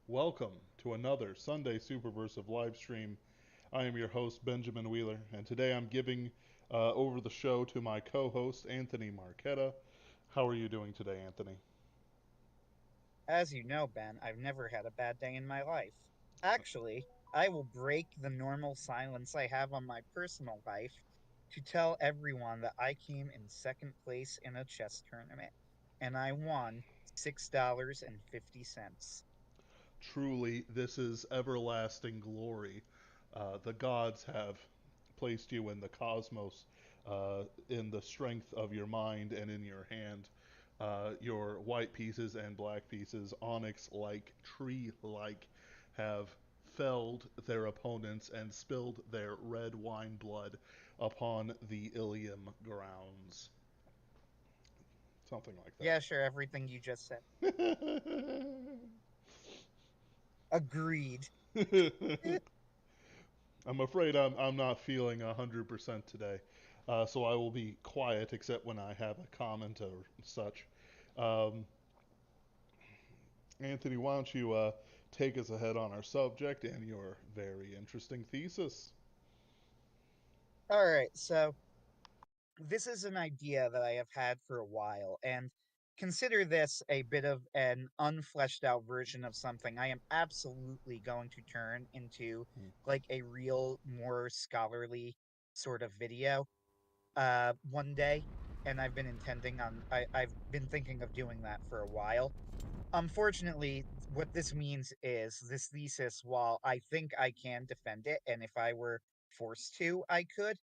Welcome to another Sunday Superversive live stream. I am your host, Benjamin Wheeler, and today I'm giving over the show to my co host, Anthony Marquetta. How are you doing today, Anthony? As you know, Ben, I've never had a bad day in my life. Actually, I will break the normal silence I have on my personal life to tell everyone that I came in second place in a chess tournament and I won $6.50. Truly, this is everlasting glory. The gods have placed you in the cosmos, in the strength of your mind and in your hand. Your white pieces and black pieces, onyx like, tree like, have felled their opponents and spilled their red wine blood upon the Ilium grounds. Something like Yeah, sure, everything you just said. that. Agreed. I'm afraid I'm not feeling 100% today, so I will be quiet except when I have a comment or such. Um, Anthony, why don't you take us ahead on our subject and your very interesting thesis? All right, so this is an idea that I have had for a while, and consider this a bit of an unfleshed out version of something I am absolutely going to turn into Hmm. like a real, more scholarly sort of video one day. And I've been thinking of doing that for a while. Unfortunately, what this means is this thesis, while I think I can defend it, and if I were forced to, I could,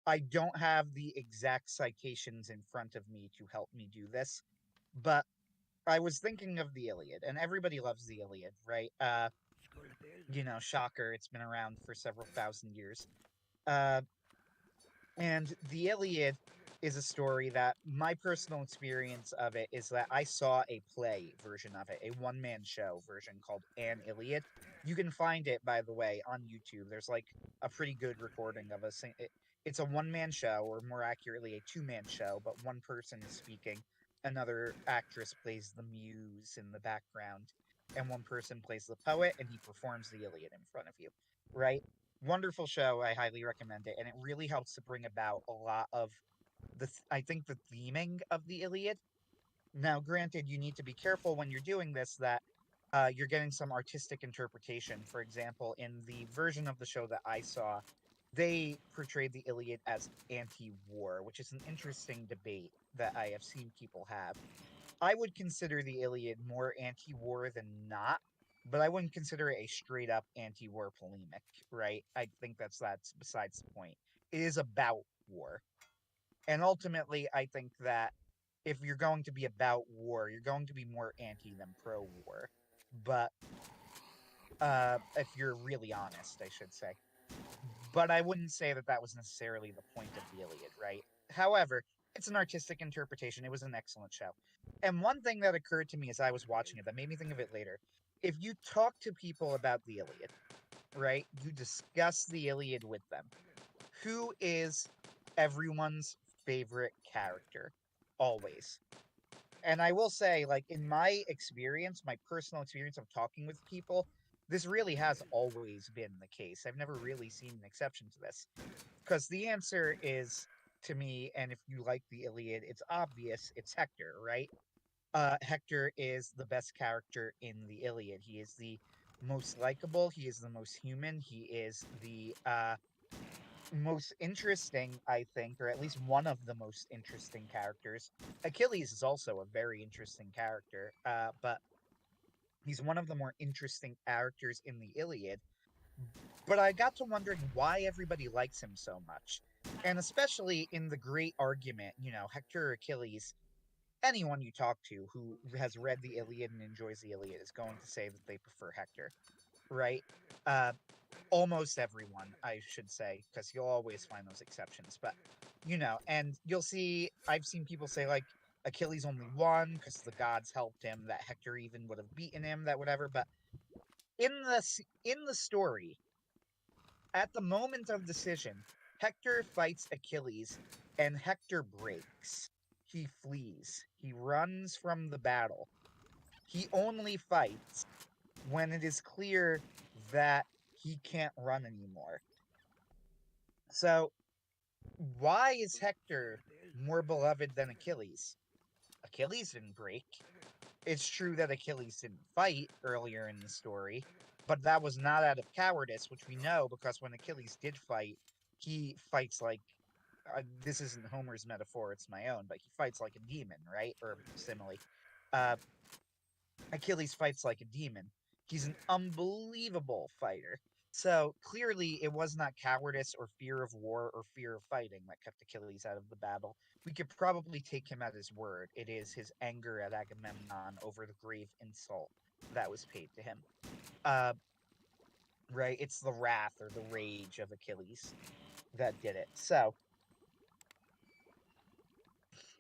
I don't have the exact citations in front of me to help me do this, but I was thinking of the Iliad, and everybody loves the Iliad, right? Shocker, it's been around for several thousand years. Uh, and the Iliad is a story that my personal experience of it is that I saw a play version of it, a one-man show version called An Iliad. You can find it, by the way, on YouTube. There's like a pretty good recording of it's a one-man show, or more accurately, a two-man show, but one person is speaking. Another actress plays the muse in the background, and one person plays the poet, and he performs the Iliad in front of you, right? Wonderful show. I highly recommend it, and it really helps to bring about a lot of I think the theming of the Iliad. Now, granted, you need to be careful when you're doing this that you're getting some artistic interpretation. For example, in the version of the show that I saw, they portrayed the Iliad as anti-war, which is an interesting debate that I have seen people have. I would consider the Iliad more anti-war than not, but I wouldn't consider it a straight up anti-war polemic, right? I think that's besides the point. It is about war. And ultimately, I think that if you're going to be about war, you're going to be more anti than pro war. But if you're really honest, I should say. But I wouldn't say that that was necessarily the point of the Iliad, right? However, it's an artistic interpretation. It was an excellent show. And one thing that occurred to me as I was watching it that made me think of it later, if you talk to people about the Iliad, right, you discuss the Iliad with them, who is everyone's favorite character? Always. And I will say, like, in my experience, my personal experience of talking with people, this really has always been the case. I've never really seen an exception to this. Because the answer is, to me, and if you like the Iliad, it's obvious, it's Hector, right? Hector is the best character in the Iliad. He is the most likable, he is the most human, he is the most interesting, I think, or at least one of the most interesting characters. Achilles is also a very interesting character, but he's one of the more interesting characters in the Iliad. But I got to wondering why everybody likes him so much. And especially in the great argument, Hector or Achilles, anyone you talk to who has read the Iliad and enjoys the Iliad is going to say that they prefer Hector, right? Uh, Almost everyone, I should say, because you'll always find those exceptions. But and I've seen people say like Achilles only won because the gods helped him, that Hector even would have beaten him, that whatever. But in the story, at the moment of decision, Hector fights Achilles, and Hector breaks. He flees. He runs from the battle. He only fights. when it is clear that he can't run anymore. So, why is Hector more beloved than Achilles? Achilles didn't break. It's true that Achilles didn't fight earlier in the story, but that was not out of cowardice, which we know because when Achilles did fight, he fights like this isn't Homer's metaphor, it's my own, but he fights like a demon, right? Or simile. Uh, Achilles fights like a demon. He's an unbelievable fighter. So clearly, it was not cowardice or fear of war or fear of fighting that kept Achilles out of the battle. We could probably take him at his word. It is his anger at Agamemnon over the grave insult that was paid to him. Uh, right? It's the wrath or the rage of Achilles that did it. So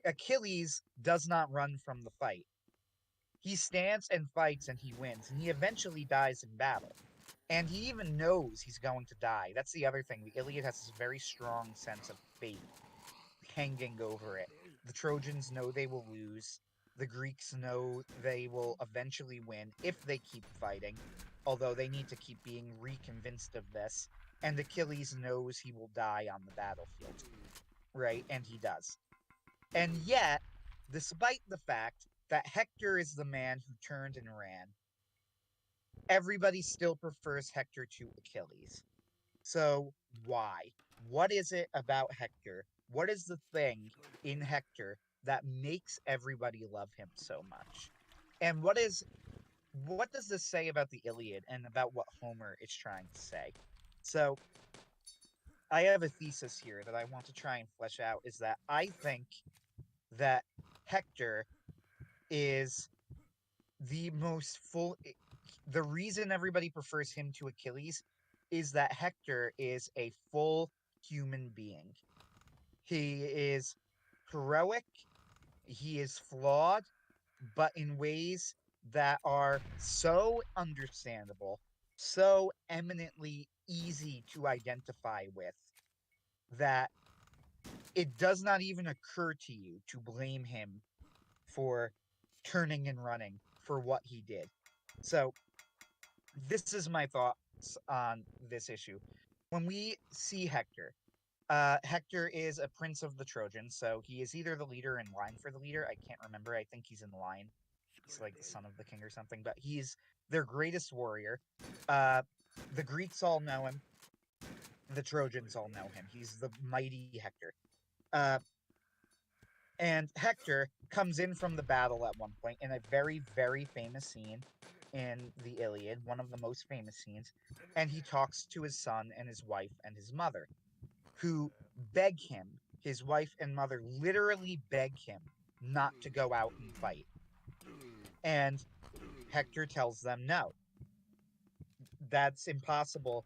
Achilles does not run from the fight. He stands and fights and he wins, and he eventually dies in battle. And he even knows he's going to die. That's the other thing. The Iliad has this very strong sense of fate hanging over it. The Trojans know they will lose. The Greeks know they will eventually win if they keep fighting, although they need to keep being reconvinced of this. And Achilles knows he will die on the battlefield, right? And he does. And yet, despite the fact that Hector is the man who turned and ran, everybody still prefers Hector to Achilles. So, why? What is it about Hector? What is the thing in Hector that makes everybody love him so much? And what does this say about the Iliad and about what Homer is trying to say? So, I have a thesis here that I want to try and flesh out is that I think that Hector is the most full the reason everybody prefers him to Achilles is that Hector is a full human being. He is heroic, he is flawed, but in ways that are so understandable, so eminently easy to identify with, that it does not even occur to you to blame him for turning and running for what he did. So, this is my thoughts on this issue. When we see Hector, Hector is a prince of the Trojans, so he is either the leader in line for the leader. I can't remember. I think he's in line. He's like the son of the king or something, but he's their greatest warrior. Uh, the Greeks all know him. The Trojans all know him. He's the mighty Hector. Uh, and Hector comes in from the battle at one point in a very, very famous scene in the Iliad, one of the most famous scenes, and he talks to his son and his wife and his mother, who beg him, his wife and mother literally beg him not to go out and fight. And Hector tells them, no, that's impossible.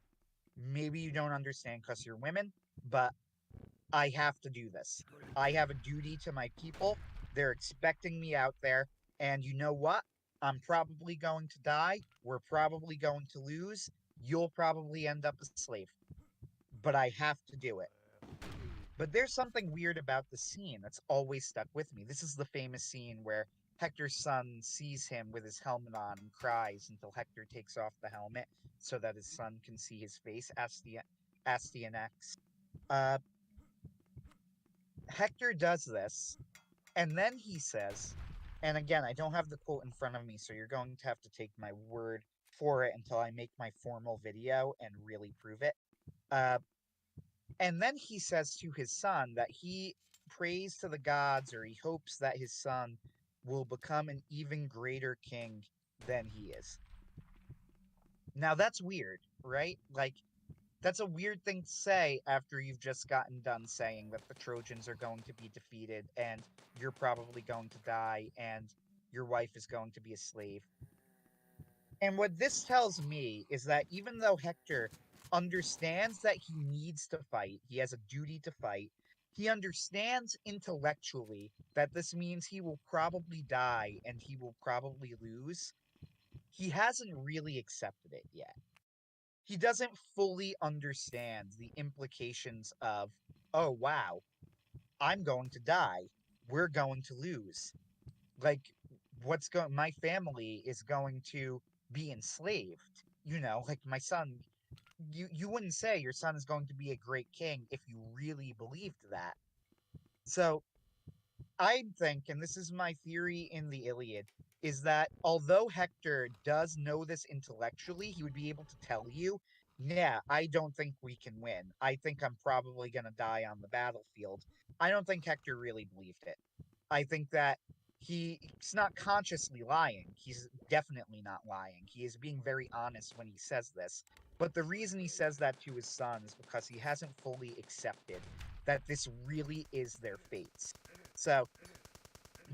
Maybe you don't understand because you're women, but I have to do this. I have a duty to my people. They're expecting me out there. And you know what? I'm probably going to die. We're probably going to lose. You'll probably end up a slave. But I have to do it. But there's something weird about the scene that's always stuck with me. This is the famous scene where Hector's son sees him with his helmet on and cries until Hector takes off the helmet so that his son can see his face. Astyanax. Uh, Hector does this, and then he says, and again, I don't have the quote in front of me, so you're going to have to take my word for it until I make my formal video and really prove it. Uh, and then he says to his son that he prays to the gods or he hopes that his son will become an even greater king than he is. Now that's weird, right? Like, that's a weird thing to say after you've just gotten done saying that the Trojans are going to be defeated and you're probably going to die and your wife is going to be a slave. And what this tells me is that even though Hector understands that he needs to fight, he has a duty to fight, he understands intellectually that this means he will probably die and he will probably lose. He hasn't really accepted it yet. He doesn't fully understand the implications of, oh, wow, I'm going to die. We're going to lose. Like, my family is going to be enslaved. Like my son, you wouldn't say your son is going to be a great king if you really believed that. So I think, and this is my theory in the Iliad, is that although Hector does know this intellectually, he would be able to tell you, yeah, I don't think we can win. I think I'm probably going to die on the battlefield. I don't think Hector really believed it. I think that he's not consciously lying. He's definitely not lying. He is being very honest when he says this. But the reason he says that to his son is because he hasn't fully accepted that this really is their fates. So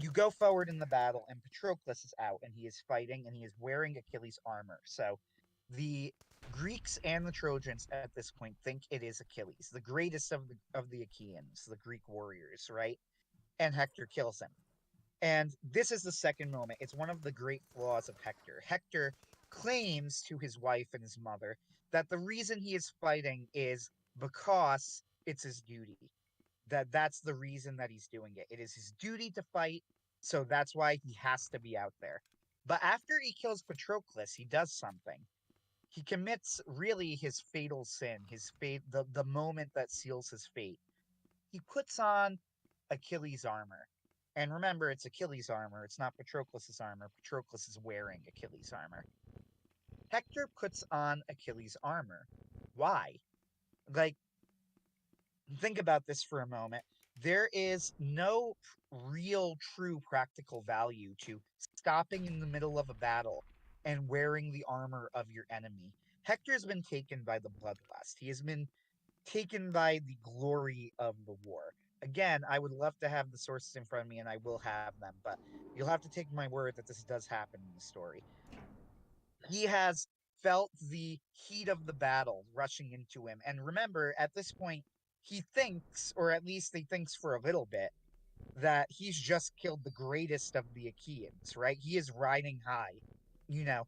you go forward in the battle, and Patroclus is out, and he is fighting, and he is wearing Achilles' armor. So the Greeks and the Trojans at this point think it is Achilles, the greatest of the Achaeans, the Greek warriors, right? And Hector kills him. And this is the second moment. It's one of the great flaws of Hector. Hector claims to his wife and his mother that the reason he is fighting is because it's his duty. That's the reason that he's doing it. It is his duty to fight, so that's why he has to be out there. But after he kills Patroclus, he does something. He commits really his fatal sin, his fate, the moment that seals his fate. He puts on Achilles' armor. And remember, it's Achilles' armor. It's not Patroclus' armor. Patroclus is wearing Achilles' armor. Hector puts on Achilles' armor. Why? Like, think about this for a moment. There is no real, true practical value to stopping in the middle of a battle and wearing the armor of your enemy. Hector's been taken by the bloodlust. He has been taken by the glory of the war. Again, I would love to have the sources in front of me, and I will have them, but you'll have to take my word that this does happen in the story. He has felt the heat of the battle rushing into him. And remember, at this point, he thinks, or at least he thinks for a little bit, that he's just killed the greatest of the Achaeans, right? He is riding high. You know,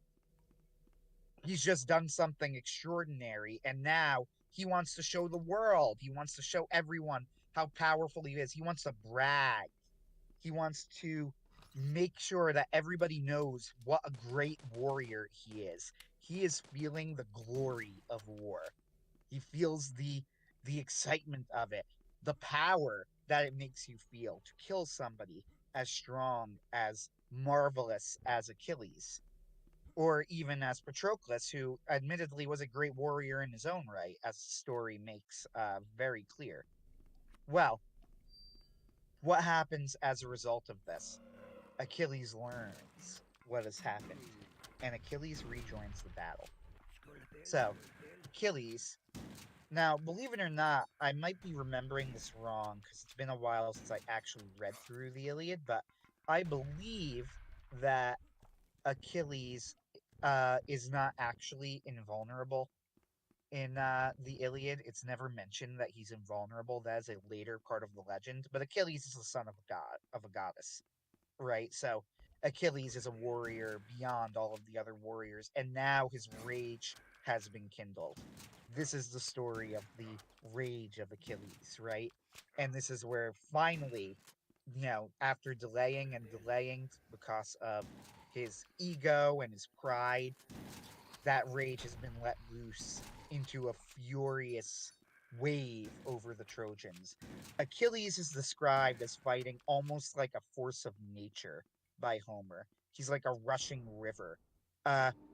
he's just done something extraordinary. And now he wants to show the world, he wants to show everyone how powerful he is. He wants to brag. He wants to make sure that everybody knows what a great warrior he is. He is feeling the glory of war. He feels the excitement of it, the power that it makes you feel to kill somebody as strong, as marvelous as Achilles, or even as Patroclus, who admittedly was a great warrior in his own right, as the story makes very clear. Well, what happens as a result of this? Achilles learns what has happened, and Achilles rejoins the battle. So, Achilles, now, believe it or not, I might be remembering this wrong because it's been a while since I actually read through the Iliad, but I believe that Achilles is not actually invulnerable in the Iliad. It's never mentioned that he's invulnerable. That is a later part of the legend. But Achilles is the son of a god, of a goddess, right? So Achilles is a warrior beyond all of the other warriors, and now his rage has been kindled. This is the story of the rage of Achilles, right? And this is where finally, after delaying and delaying because of his ego and his pride, that rage has been let loose into a furious wave over the Trojans. Achilles is described as fighting almost like a force of nature by Homer. He's like a rushing river.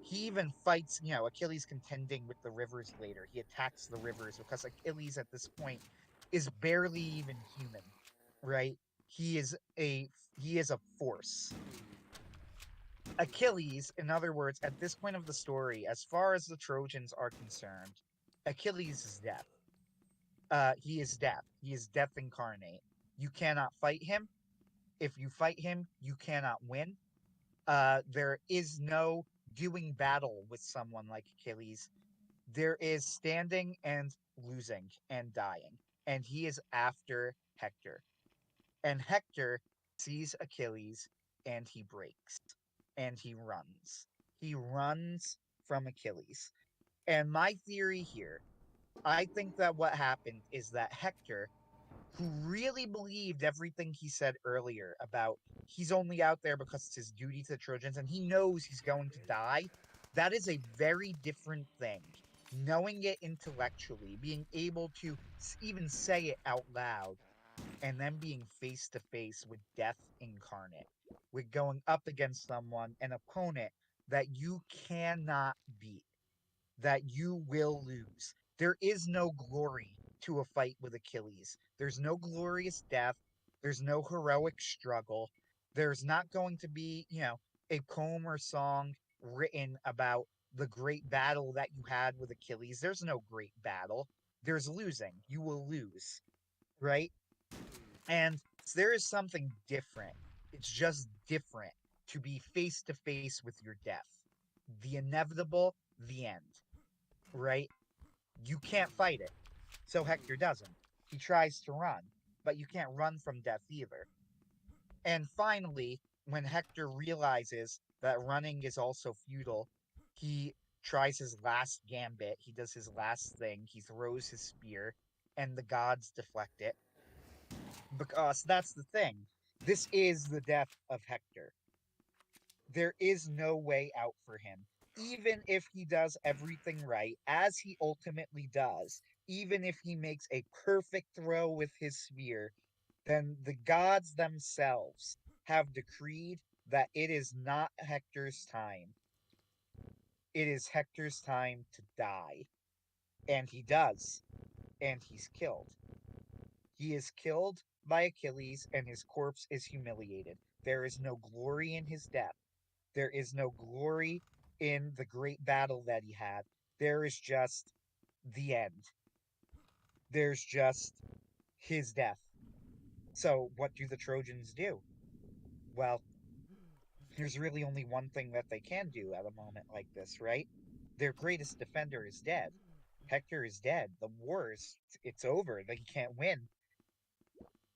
He even fights, Achilles contending with the rivers later. He attacks the rivers because Achilles at this point is barely even human, right? He is a he is a force. Achilles, in other words, at this point of the story, as far as the Trojans are concerned, Achilles is death. He is death. He is death incarnate. You cannot fight him. If you fight him, you cannot win. There is no doing battle with someone like Achilles. There is standing and losing and dying. And he is after Hector. And Hector sees Achilles and he breaks and he runs. He runs from Achilles. And my theory here, I think that what happened is that Hector, who really believed everything he said earlier about he's only out there because it's his duty to the Trojans and he knows he's going to die, That is a very different thing. Knowing it intellectually, being able to even say it out loud, and then being face to face with death incarnate, with going up against someone, an opponent that you cannot beat, that you will lose. There is no glory to a fight with Achilles. There's no glorious death. There's no heroic struggle. There's not going to be, a poem or song written about the great battle that you had with Achilles. There's no great battle. There's losing. You will lose, right? And there is something different. It's just different to be face to face with your death. The inevitable, the end, right? You can't fight it. So Hector doesn't. He tries to run, but you can't run from death either. And finally, when Hector realizes that running is also futile, he tries his last gambit. He does his last thing. He throws his spear, and the gods deflect it. Because that's the thing. This is the death of Hector. There is no way out for him. Even if he does everything right, as he ultimately does, even if he makes a perfect throw with his spear, then the gods themselves have decreed that it is not Hector's time. It is Hector's time to die. And he does. And he's killed. He is killed by Achilles, and his corpse is humiliated. There is no glory in his death. There is no glory in the great battle that he had. There is just the end. There's just his death. So, what do the Trojans do? Well, there's really only one thing that they can do at a moment like this, right? Their greatest defender is dead. Hector is dead. The war is it's over. They can't win.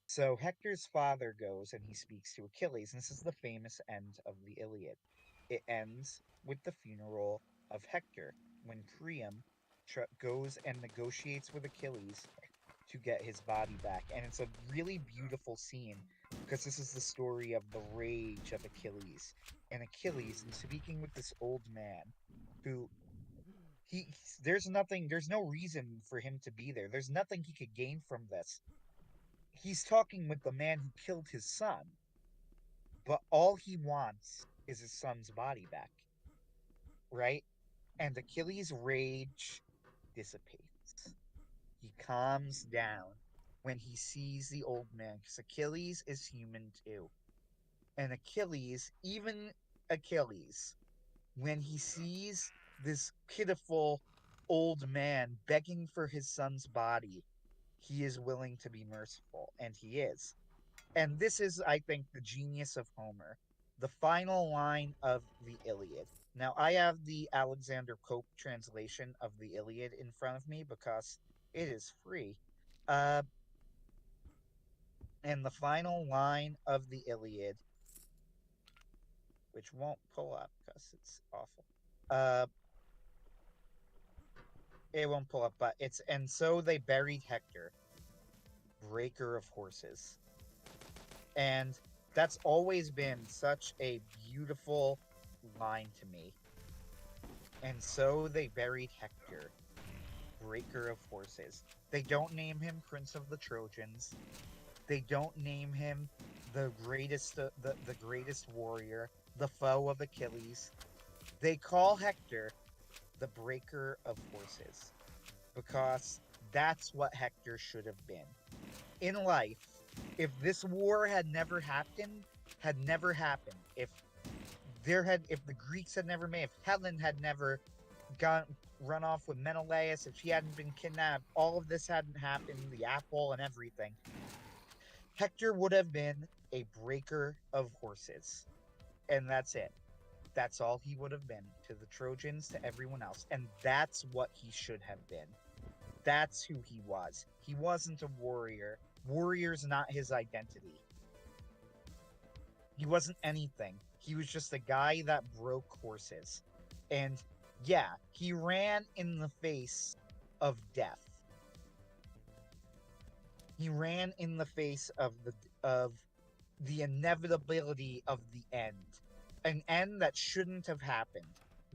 So Hector's father goes and he speaks to Achilles, and this is the famous end of the Iliad. It ends with the funeral of Hector when Priam goes and negotiates with Achilles to get his body back. And it's a really beautiful scene because this is the story of the rage of Achilles. And Achilles, and speaking with this old man who there's no reason for him to be there. There's nothing he could gain from this. He's talking with the man who killed his son, but all he wants is his son's body back, right? And Achilles' rage dissipates. He calms down when he sees the old man, because Achilles is human too. And Achilles, even Achilles, when he sees this pitiful old man begging for his son's body, he is willing to be merciful, and he is. And this is, I think, the genius of Homer, the final line of the Iliad. Now, I have the Alexander Pope translation of the Iliad in front of me because it is free. Uh, and the final line of the Iliad, which won't pull up because it's awful. Uh, it won't pull up, but it's and so they buried Hector, breaker of horses. And that's always been such a beautiful line to me. And so they buried Hector, breaker of horses. They don't name him Prince of the Trojans. They don't name him the greatest warrior, the foe of Achilles. They call Hector the breaker of horses because that's what Hector should have been. In life, if this war had never happened, if the Greeks had never made, if Helen had never run off with Menelaus, if she hadn't been kidnapped, all of this hadn't happened, the apple and everything, Hector would have been a breaker of horses. And that's it. That's all he would have been to the Trojans, to everyone else. And that's what he should have been. That's who he was. He wasn't a warrior. Warrior's not his identity. He wasn't anything. He was just a guy that broke horses. And yeah, he ran in the face of death. He ran in the face of the inevitability of the end. An end that shouldn't have happened.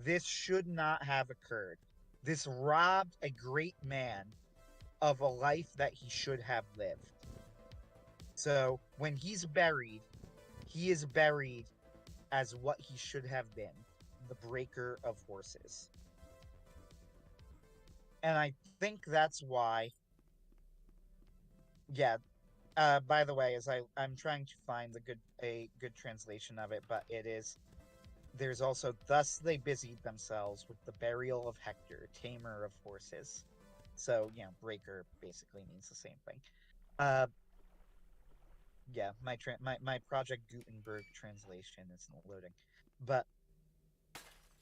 This should not have occurred. This robbed a great man of a life that he should have lived. So when he's buried, he is buried as what he should have been, the breaker of horses. And I think that's why, yeah. By the way, as I'm trying to find a good translation of it, but it is there's also thus they busied themselves with the burial of Hector, tamer of horses. So, breaker basically means the same thing. Uh yeah, my Project Gutenberg translation isn't loading. But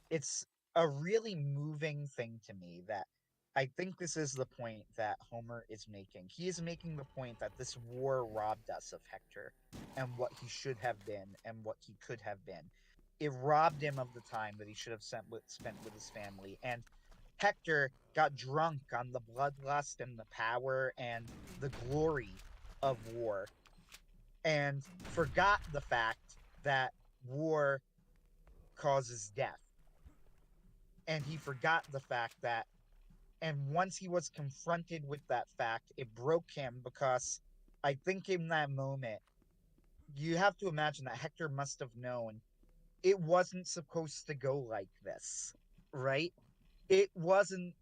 it's a really moving thing to me that I think this is the point that Homer is making. He is making the point that this war robbed us of Hector and what he should have been and what he could have been. It robbed him of the time that he should have spent with his family. And Hector got drunk on the bloodlust and the power and the glory of war and forgot the fact that war causes death. And he forgot the fact that, and once he was confronted with that fact, it broke him because I think in that moment, you have to imagine that Hector must have known it wasn't supposed to go like this, right? It wasn't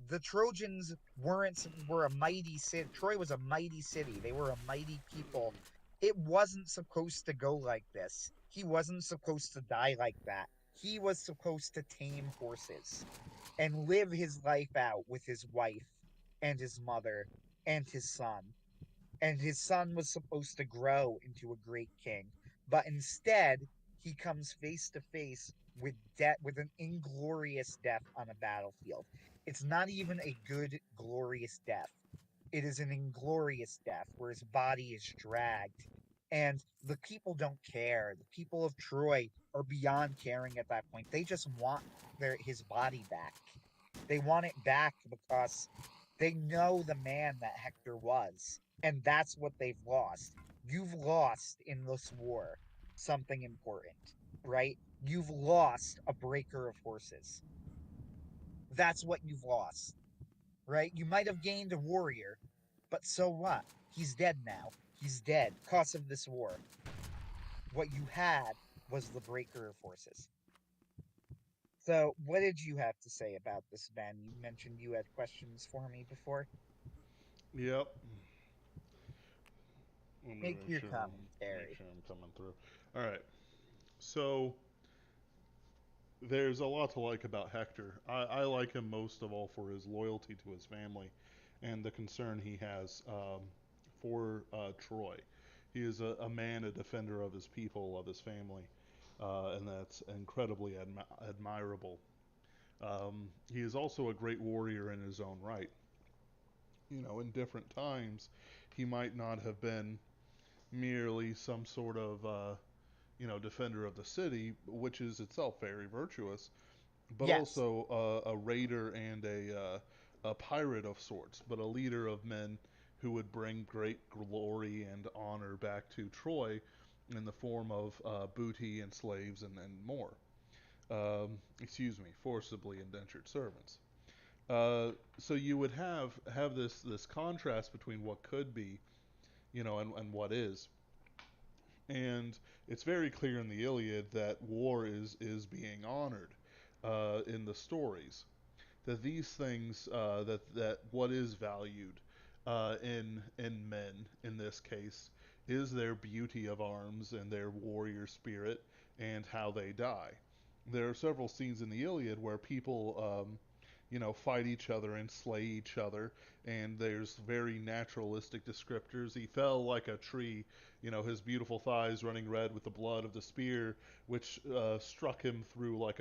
the Trojans were a mighty city. Troy was a mighty city. They were a mighty people. It wasn't supposed to go like this. He wasn't supposed to die like that. He was supposed to tame horses and live his life out with his wife and his mother and his son. And his son was supposed to grow into a great king. But instead, he comes face to face with death, with an inglorious death on a battlefield. It's not even a good, glorious death. It is an inglorious death where his body is dragged. And the people don't care. The people of Troy are beyond caring at that point. They just want his body back. They want it back because they know the man that Hector was, and that's what they've lost. You've lost in this war something important, right? You've lost a breaker of horses. That's what you've lost, right? You might have gained a warrior, but so what? He's dead now. He's dead because of this war. What you had was the breaker of horses. So, what did you have to say about this, Ben? You mentioned you had questions for me before. Yep. Let me Make make your sure commentary. I'm coming through. All right. So there's a lot to like about Hector. I like him most of all for his loyalty to his family and the concern he has for Troy. He is a man, a defender of his people, of his family, and that's incredibly admirable. He is also a great warrior in his own right. You know, in different times, he might not have been merely some sort of defender of the city, which is itself very virtuous, but Yes, also a raider and a pirate of sorts, but a leader of men who would bring great glory and honor back to Troy in the form of booty and slaves and more. Excuse me, forcibly indentured servants. So you would have this contrast between what could be, and what is. And it's very clear in the Iliad that war is being honored in the stories. That these things that what is valued in men in this case is their beauty of arms and their warrior spirit and how they die. There are several scenes in the Iliad where people fight each other and slay each other, and there's very naturalistic descriptors. He fell like a tree, his beautiful thighs running red with the blood of the spear, which struck him through like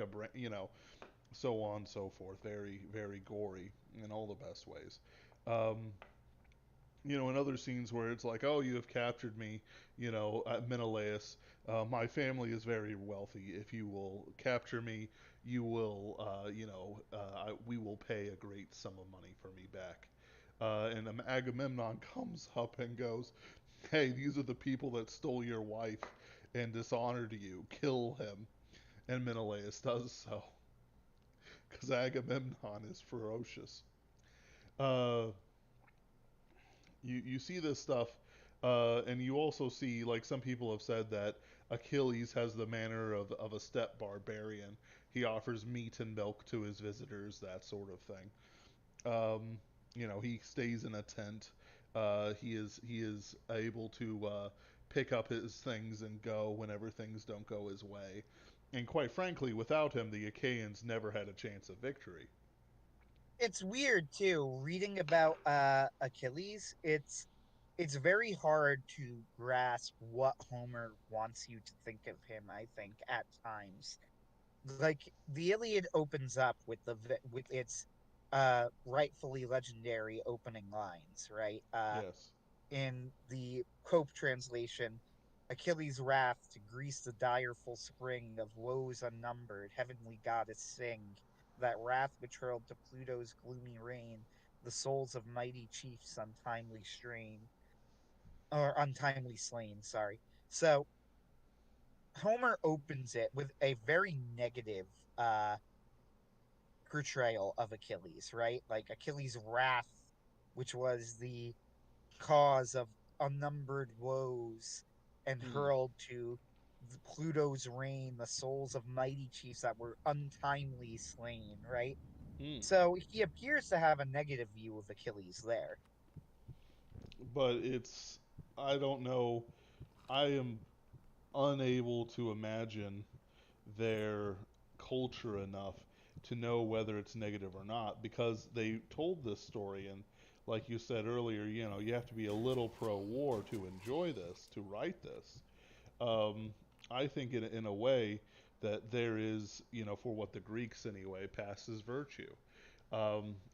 so on and so forth. Very, very gory in all the best ways. Um, in other scenes where it's like, oh, you have captured me, Menelaus, my family is very wealthy. If you will capture me, you will, we will pay a great sum of money for me back. And Agamemnon comes up and goes, hey, these are the people that stole your wife and dishonored you. Kill him. And Menelaus does so. because Agamemnon is ferocious. Uh, you see this stuff, and you also see, like, some people have said that Achilles has the manner of a steppe barbarian. He offers meat and milk to his visitors, that sort of thing. Um, he stays in a tent. He is able to pick up his things and go whenever things don't go his way. And quite frankly, without him, the Achaeans never had a chance of victory. It's weird too, reading about Achilles. It's very hard to grasp what Homer wants you to think of him, I think, at times. Like the Iliad opens up with with its rightfully legendary opening lines, right? Yes. In the Cope translation, Achilles' wrath to grease the direful spring of woes unnumbered, heavenly goddess sing, that wrath betrothed to Pluto's gloomy reign, the souls of mighty chiefs untimely strain, or untimely slain, sorry. So Homer opens it with a very negative uh portrayal of Achilles, right? Like Achilles' wrath, which was the cause of unnumbered woes and Hmm. hurled to Pluto's reign, the souls of mighty chiefs that were untimely slain, right? Hmm. So he appears to have a negative view of Achilles there. But I don't know. I am unable to imagine their culture enough to know whether it's negative or not because they told this story, and like you said earlier, you have to be a little pro-war to enjoy this, to write this. um, I think in a way that there is, for what the Greeks anyway, passes virtue,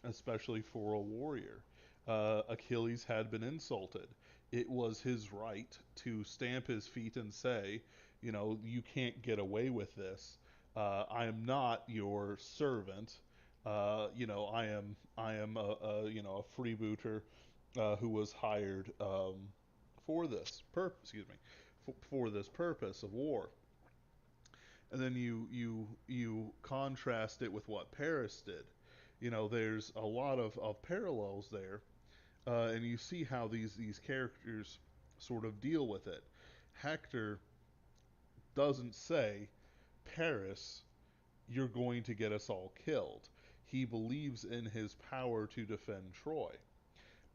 especially for a warrior. Achilles had been insulted. It was his right to stamp his feet and say, you can't get away with this. I am not your servant. I am a freebooter who was hired for this excuse me, for this purpose of war. And then you contrast it with what Paris did. There's a lot of parallels there, and you see how these characters sort of deal with it. Hector doesn't say, Paris, you're going to get us all killed. He believes in his power to defend Troy.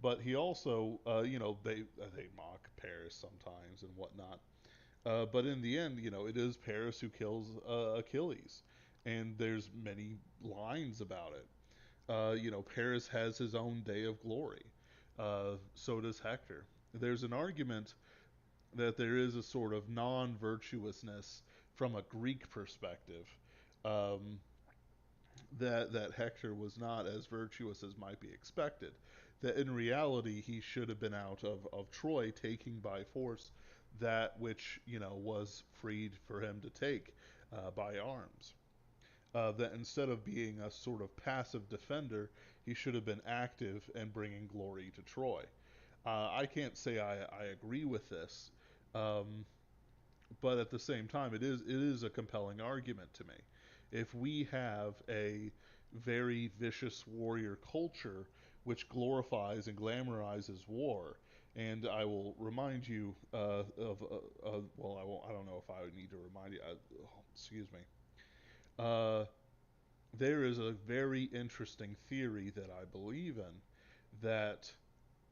But he also, they mock Paris sometimes and whatnot. But in the end, it is Paris who kills Achilles, and there's many lines about it. Paris has his own day of glory. So does Hector. There's an argument that there is a sort of non-virtuousness from a Greek perspective. Um, that Hector was not as virtuous as might be expected. That in reality he should have been out of Troy, taking by force that which was freed for him to take by arms. That instead of being a sort of passive defender, he should have been active and bringing glory to Troy. I can't say I agree with this, um, but at the same time, it is a compelling argument to me. If we have a very vicious warrior culture which glorifies and glamorizes war, and I will remind you of well, I won't. I don't know if I would need to remind you. Excuse me. Uh, there is a very interesting theory that I believe in that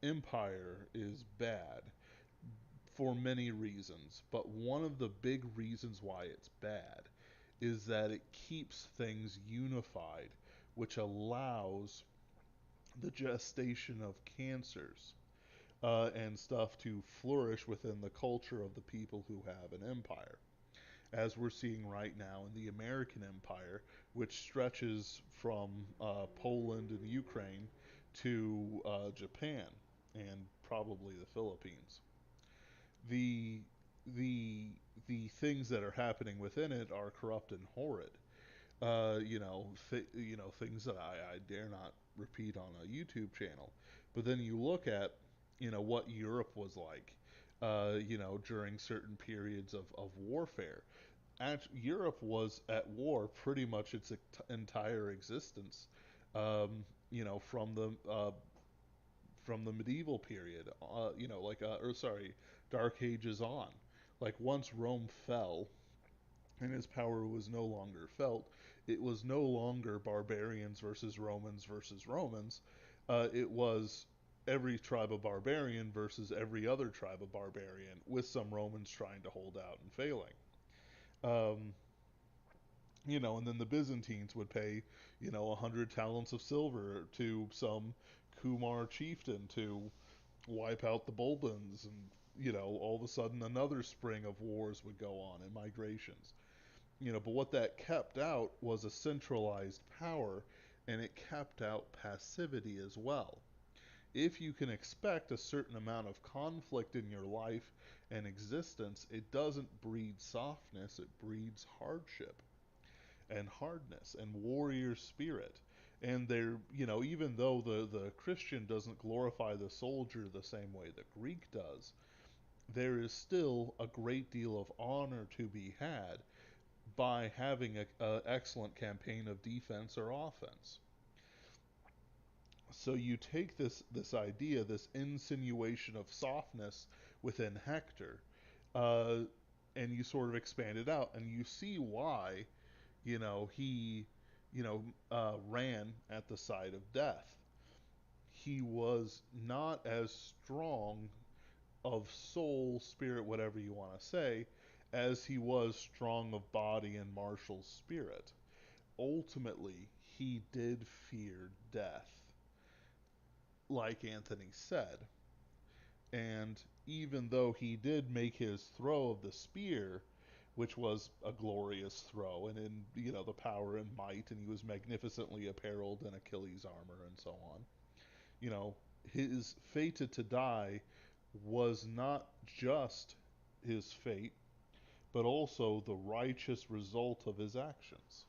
empire is bad for many reasons, but one of the big reasons why it's bad is that it keeps things unified, which allows the gestation of cancers and stuff to flourish within the culture of the people who have an empire. As we're seeing right now in the American empire, which stretches from Poland and Ukraine to Japan and probably the Philippines. The the the things that are happening within it are corrupt and horrid. Things that I dare not repeat on a YouTube channel. But then you look at, what Europe was like, during certain periods of warfare. Europe was at war pretty much its entire existence. From the medieval period, or sorry, Dark Ages on. Like once Rome fell and his power was no longer felt, it was no longer barbarians versus Romans. It was every tribe of barbarian versus every other tribe of barbarian, with some Romans trying to hold out and failing. Um, and then the Byzantines would pay, 100 talents of silver to some Kumar chieftain to wipe out the Bulbans, and all of a sudden another spring of wars would go on and migrations. But what that kept out was a centralized power, and it kept out passivity as well. If you can expect a certain amount of conflict in your life and existence, it doesn't breed softness, it breeds hardship and hardness and warrior spirit. And they're, even though the Christian doesn't glorify the soldier the same way the Greek does, there is still a great deal of honor to be had by having an excellent campaign of defense or offense. So you take this idea, this insinuation of softness within Hector, uh, and you sort of expand it out, and you see why he ran at the side of death. He was not as strong of soul, spirit, whatever you want to say, as he was strong of body and martial spirit. Ultimately, he did fear death, like Anthony said. And even though he did make his throw of the spear, which was a glorious throw, and in the power and might, and he was magnificently apparelled in Achilles' armor and so on. You know, his fated to die was not just his fate, but also the righteous result of his actions.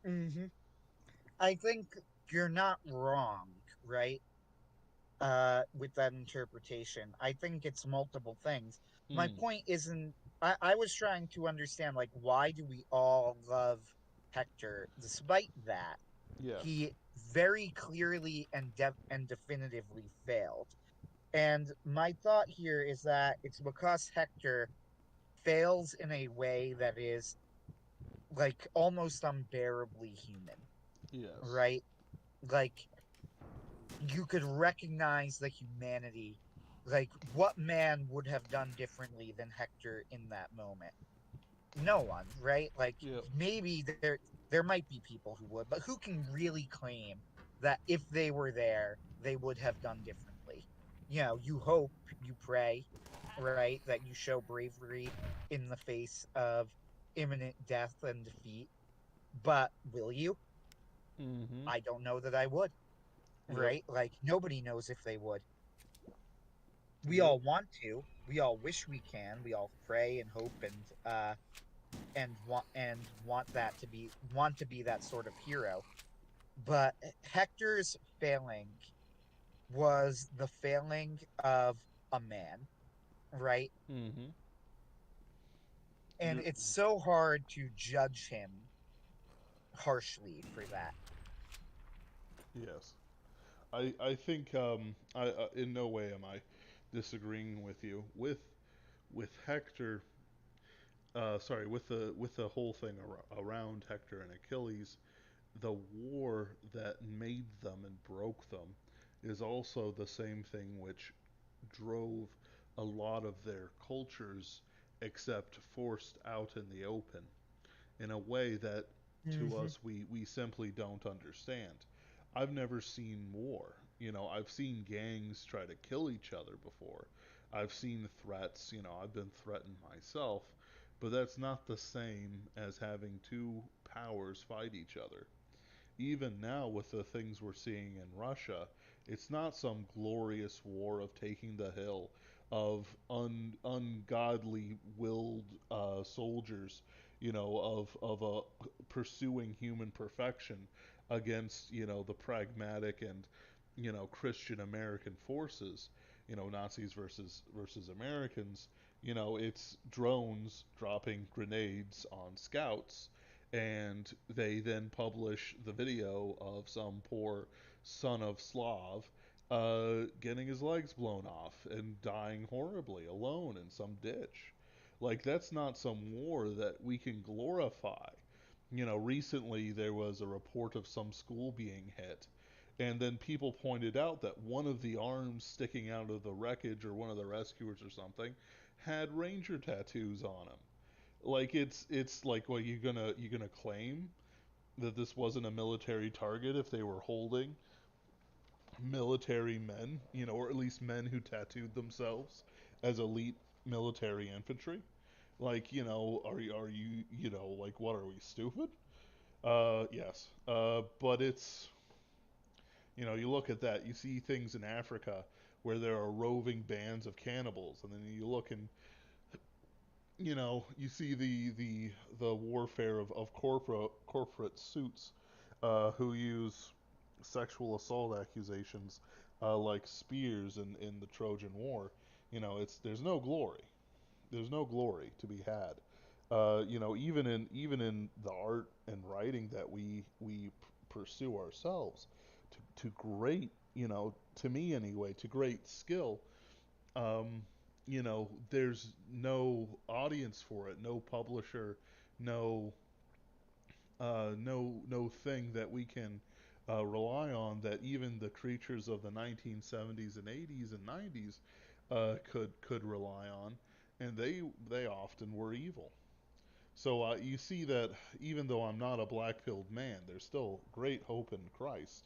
Hmm. I think you're not wrong, right? With that interpretation. I think it's multiple things. My Hmm. point isn't, I was trying to understand, like, why do we all love Hector despite that? Yes. He very clearly and definitively failed. And my thought here is that it's because Hector fails in a way that is like almost unbearably human, Yes. right? Like you could recognize the humanity. Like what man would have done differently than Hector in that moment? No one, right? Like Yep. maybe there might be people who would, but who can really claim that if they were there, they would have done differently? You hope, you pray, right, that you show bravery in the face of imminent death and defeat. But will you? Mm-hmm. I don't know that I would, Yep. right? Like nobody knows if they would. We Yep. all want to. We all wish we can. We all pray and hope and want to be that sort of hero. But Hector's failing was the failing of a man, right? Mm-hmm. And You're it's so hard to judge him harshly for that. yes. I think I in no way am I disagreeing with you with Hector. Sorry, with the whole thing around Hector and Achilles, the war that made them and broke them is also the same thing which drove a lot of their cultures, except forced out in the open in a way that to Mm-hmm. us we simply don't understand. I've never seen war. I've seen gangs try to kill each other before. I've seen threats. I've been threatened myself, but that's not the same as having two powers fight each other. Even now, with the things we're seeing in Russia, it's not some glorious war of taking the hill, of ungodly willed soldiers, of pursuing human perfection against the pragmatic and Christian American forces. Nazis versus Americans. It's drones dropping grenades on scouts, and they then publish the video of some poor son of Slav getting his legs blown off and dying horribly alone in some ditch. Like, that's not some war that we can glorify. Recently there was a report of some school being hit, and then people pointed out that one of the arms sticking out of the wreckage, or one of the rescuers or something, had ranger tattoos on him. Like, it's like, well, you gonna claim that this wasn't a military target if they were holding military men, or at least men who tattooed themselves as elite military infantry? Like, are you like, what, are we stupid? Yes. But it's, you look at that, you see things in Africa where there are roving bands of cannibals, and then you look and, you see the warfare of corporate suits who use sexual assault accusations like spears in the Trojan War. It's there's no glory. There's no glory to be had. Even in the art and writing that we pursue ourselves to great, to me anyway, to great skill. There's no audience for it, no publisher, no no thing that we can rely on, that even the creatures of the 1970s and 80s and 90s could rely on, and they often were evil. So you see that even though I'm not a black-pilled man, there's still great hope in Christ.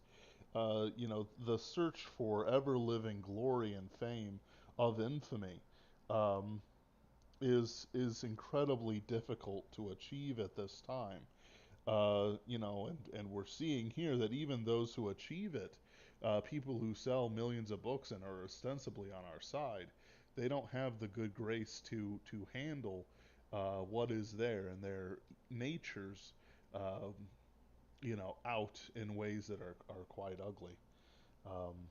The search for ever-living glory and fame of infamy um, is incredibly difficult to achieve at this time. And we're seeing here that even those who achieve it, people who sell millions of books and are ostensibly on our side, they don't have the good grace to handle what is there, and their natures, um, out in ways that are quite ugly. Um,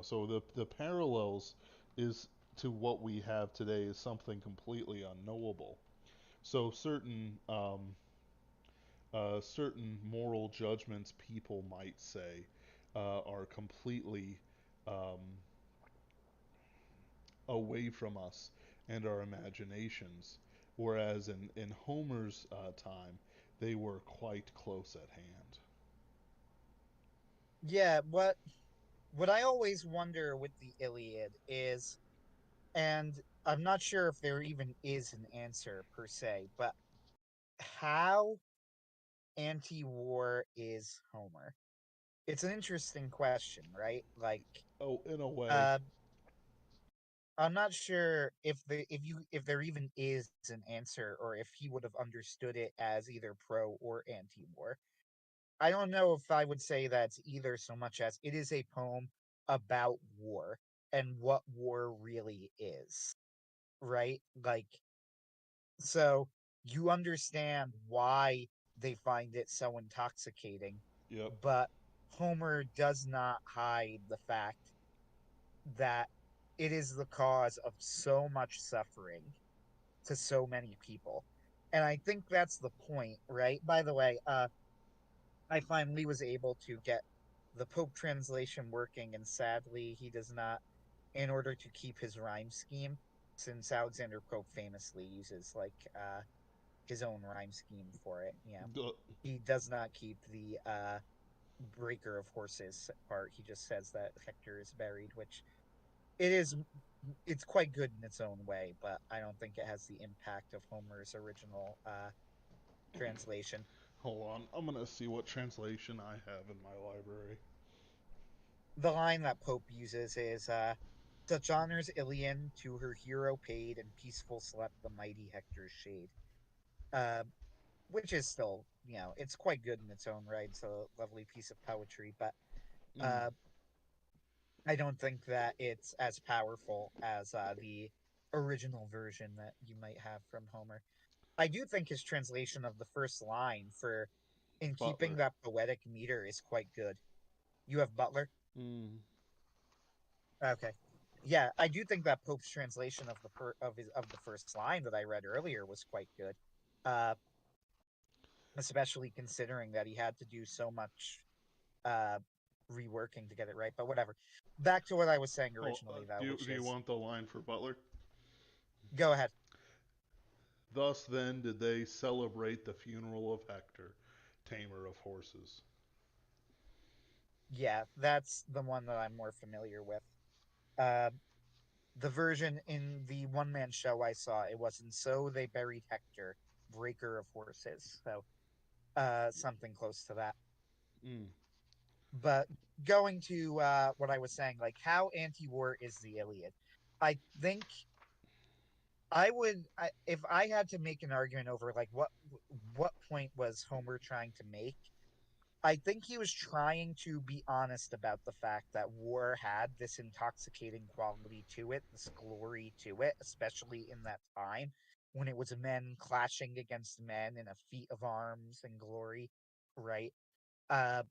so the parallels is to what we have today is something completely unknowable. So certain moral judgments, people might say, are completely um, away from us and our imaginations, whereas in Homer's time, they were quite close at hand. Yeah, what I always wonder with the Iliad is, and I'm not sure if there even is an answer per se, but how anti-war is Homer? It's an interesting question, right? Like, Oh, in a way. uh, I'm not sure if there even is an answer, or if he would have understood it as either pro or anti-war. I don't know if I would say that's either, so much as it is a poem about war and what war really is, right? Like, so you understand why they find it so intoxicating, Yep. but Homer does not hide the fact that it is the cause of so much suffering to so many people. And I think that's the point, right? By the way, I finally was able to get the Pope translation working, and sadly, he does not, in order to keep his rhyme scheme, since Alexander Pope famously uses like his own rhyme scheme for it. Yeah, Uh, he does not keep the breaker of horses part. He just says that Hector is buried, which it is. It's quite good in its own way, but I don't think it has the impact of Homer's original translation. Hold on. I'm going to see what translation I have in my library. The line that Pope uses is such honors Ilion to her hero paid, and peaceful slept the mighty Hector's shade. Uh, which is still, it's quite good in its own right. It's a lovely piece of poetry, but Mm, uh, I don't think that it's as powerful as the original version that you might have from Homer. I do think his translation of the first line, for in keeping Butler. that poetic meter, is quite good. You have Butler? Mm, Okay. Yeah, I do think that Pope's translation of the first line that I read earlier was quite good. Uh, Especially considering that he had to do so much uh reworking to get it right. But whatever. Back to what I was saying Oh, originally, though, which do you is, want the line for Butler? go ahead. Thus then did they celebrate the funeral of Hector, tamer of horses. Yeah, that's the one that I'm more familiar with. Uh, the version in the one man show I saw, it wasn't so they buried Hector, breaker of horses. So something close to that. Mm. But going to what I was saying, like how anti-war is the Iliad? I think if I had to make an argument over like what point was Homer trying to make, I think he was trying to be honest about the fact that war had this intoxicating quality to it, this glory to it, especially in that time when it was men clashing against men in a feat of arms and glory, right? Uh,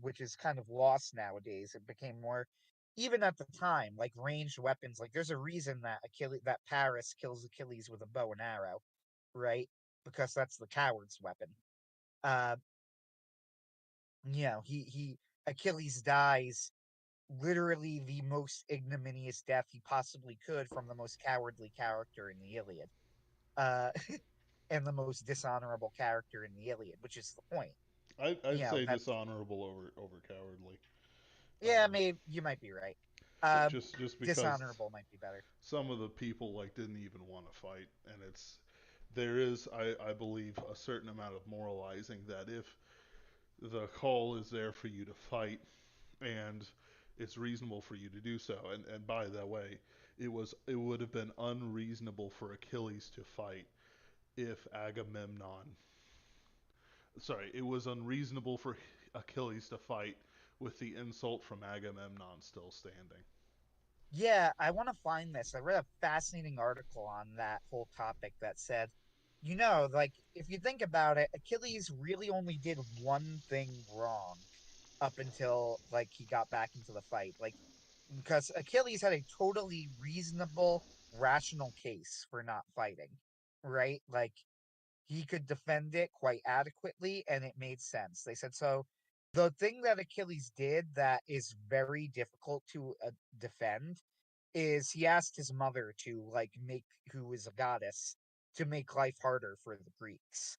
which is kind of lost nowadays. It became more, even at the time, like ranged weapons. Like there's a reason that that Paris kills Achilles with a bow and arrow, right? Because that's the coward's weapon. Uh, he Achilles dies literally the most ignominious death he possibly could from the most cowardly character in the Iliad. Uh, and the most dishonorable character in the Iliad, which is the point. I'd say That's dishonorable over cowardly. yeah, Um, maybe you might be right. Uh, just because Dishonorable might be better. some of the people like didn't even want to fight, and there is I believe a certain amount of moralizing that if the call is there for you to fight and it's reasonable for you to do so. And by the way, it would have been unreasonable for Achilles to fight if Agamemnon. Sorry, it was unreasonable for Achilles to fight with the insult from Agamemnon still standing. Yeah, I want to find this. I read a fascinating article on that whole topic that said, like if you think about it, Achilles really only did one thing wrong up until like he got back into the fight. Like because Achilles had a totally reasonable, rational case for not fighting, right? Like he could defend it quite adequately and it made sense. They said so. The thing that Achilles did that is very difficult to defend is he asked his mother to like make who is a goddess to make life harder for the Greeks.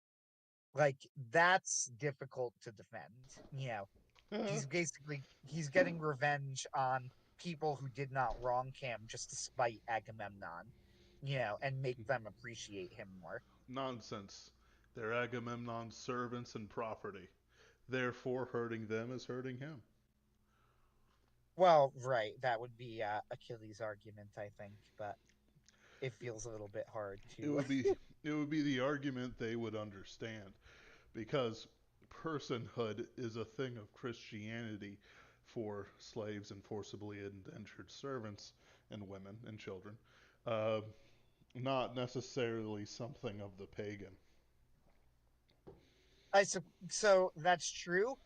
Like that's difficult to defend. He's getting revenge on people who did not wrong him just to spite Agamemnon, and make them appreciate him more. Nonsense. They're Agamemnon's servants and property. Therefore, hurting them is hurting him. Well, right, that would be Achilles' argument, I think, but it feels a little bit hard It to. would be it would be the argument they would understand because personhood is a thing of Christianity for slaves and forcibly indentured servants and women and children, uh, not necessarily something of the pagan. So that's true,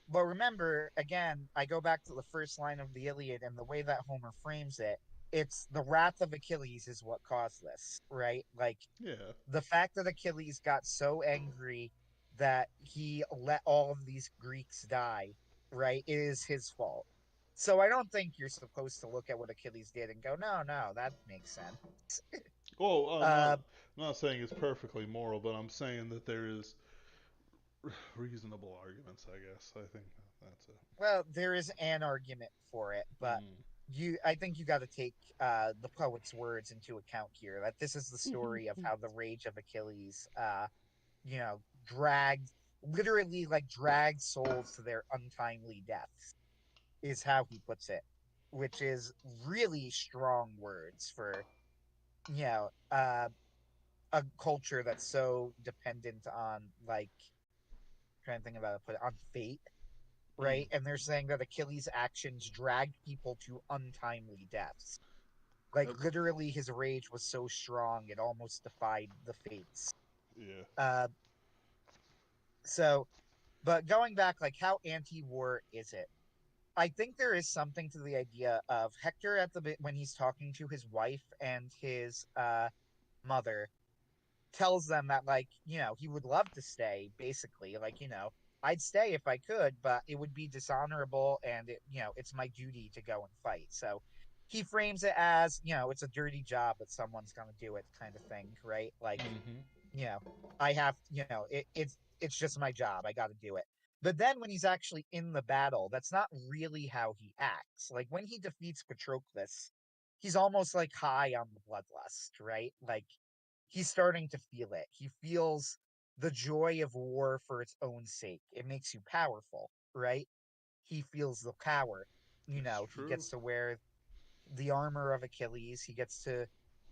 but remember, again, I go back to the first line of the Iliad and the way that Homer frames it. It's the wrath of Achilles is what caused this, right? Like Yeah. the fact that Achilles got so angry that he let all of these Greeks die, right, is his fault. So I don't think you're supposed to look at what Achilles did and go, no, no, that makes sense. Well, Uh, I'm not saying it's perfectly moral, but I'm saying that there is reasonable arguments. I guess I think that's it. well, there is an argument for it, but Mm. I think you got to take the poet's words into account here. That this is the story of how the rage of Achilles, dragged literally like dragged souls to their untimely deaths is how he puts it, which is really strong words for you know uh, a culture that's so dependent on like trying to think about it, put it on fate, Mm. right? And they're saying that Achilles' actions dragged people to untimely deaths. Like That, literally, his rage was so strong it almost defied the fates. yeah. Uh, so, but going back, like, how anti-war is it? I think there is something to the idea of Hector at the bit when he's talking to his wife and his mother, tells them that, like, he would love to stay, basically, like, I'd stay if I could, but it would be dishonorable, and it's my duty to go and fight. So he frames it as, it's a dirty job, but someone's gonna do it, kind of thing, right? Like, Mm-hmm. you know, I have, it's just my job. I got to do it. But then when he's actually in the battle, that's not really how he acts. Like when he defeats Patroclus, he's almost like high on the bloodlust, right? Like he's starting to feel it. He feels the joy of war for its own sake. It makes you powerful, right? He feels the power. It's He true. gets to wear the armor of Achilles. He gets to,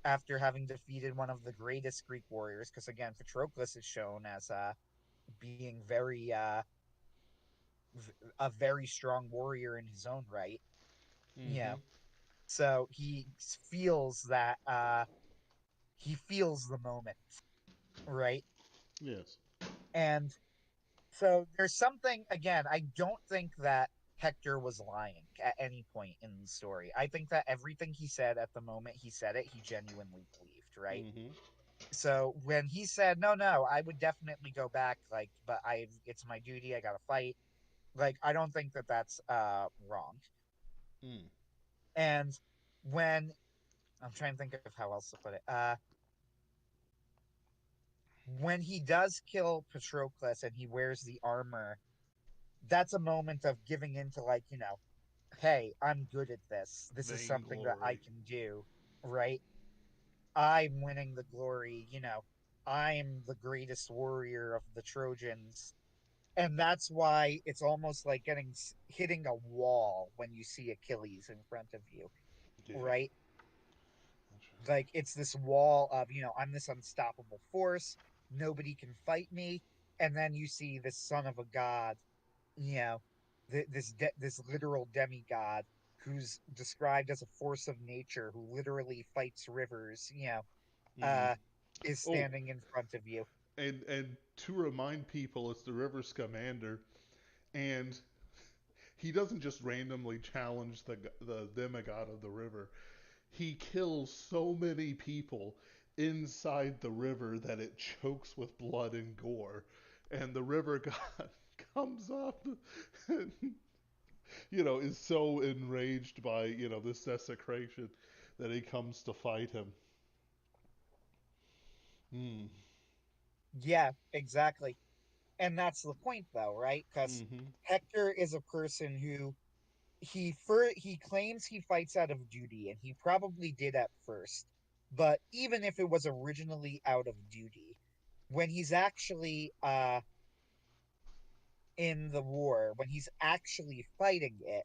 after having defeated one of the greatest Greek warriors, because again, Patroclus is shown as being a very strong warrior in his own right. You Mm-hmm. know, so feels that he feels the moment, right? Yes. And so there's something, again, I don't think that Hector was lying at any point in the story. I think that everything he said at the moment he said it, he genuinely believed, right? Mm-hmm. So when he said, "No, no, I would definitely go back," like, but it's my duty, I gotta fight. Like, I don't think that that's wrong. Mm. And when I'm trying to think of how else to put it, when he does kill Patroclus and he wears the armor, that's a moment of giving into, like, hey, I'm good at this. This is something that I Vainglory. can do, right? I'm winning the glory, I'm the greatest warrior of the Trojans. And that's why it's almost like hitting a wall when you see Achilles in front of you, Yeah. right? Like it's this wall of, I'm this unstoppable force, nobody can fight me. And then you see this son of a god, you know this literal demigod who's described as a force of nature who literally fights rivers, Mm. uh is Oh, standing in front of you. and to remind people, it's the River's commander, and he doesn't just randomly challenge the demigod of the river. He kills so many people inside the river that it chokes with blood and gore, and the river god comes up and is so enraged by this desecration that he comes to fight him. Hmm. Yeah, exactly. And that's the point, though, right? Because Mm-hmm. Hector is a person who he claims he fights out of duty, and he probably did at first. But even if it was originally out of duty, when he's actually in the war, when he's actually fighting it,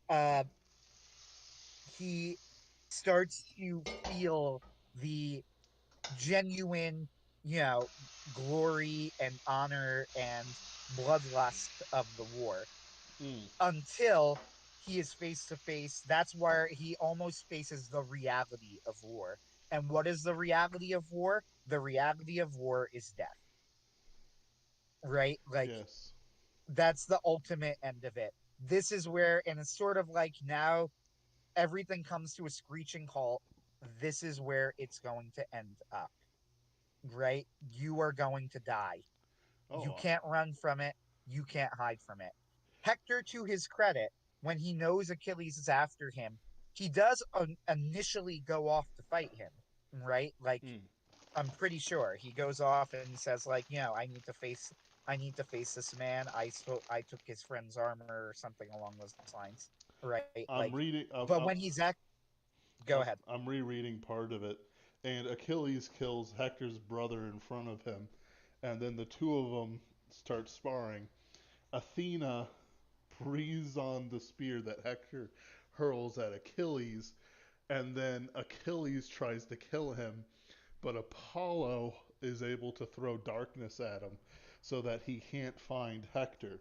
uh, he starts to feel the genuine, you know, glory and honor and bloodlust of the war Mm. until he is face to face. That's where he almost faces the reality of war. And what is the reality of war? The reality of war is death, right? Like, Yes. that's the ultimate end of it. This is where, and it's sort of like now everything comes to a screeching halt. This is where it's going to end up, right? You are going to die. You Oh. can't run from it. You can't hide from it. Hector, to his credit, when he knows Achilles is after him, he does initially go off to fight him, right? Like, Mm. I'm pretty sure he goes off and says, like, I need to face this man. I took his friend's armor or something along those lines, right? Like, I'm reading. but when he's go ahead. I'm rereading part of it, and Achilles kills Hector's brother in front of him, and then the two of them start sparring. Athena breathes on the spear that Hector hurls at Achilles, and then Achilles tries to kill him, but Apollo is able to throw darkness at him so that he can't find Hector,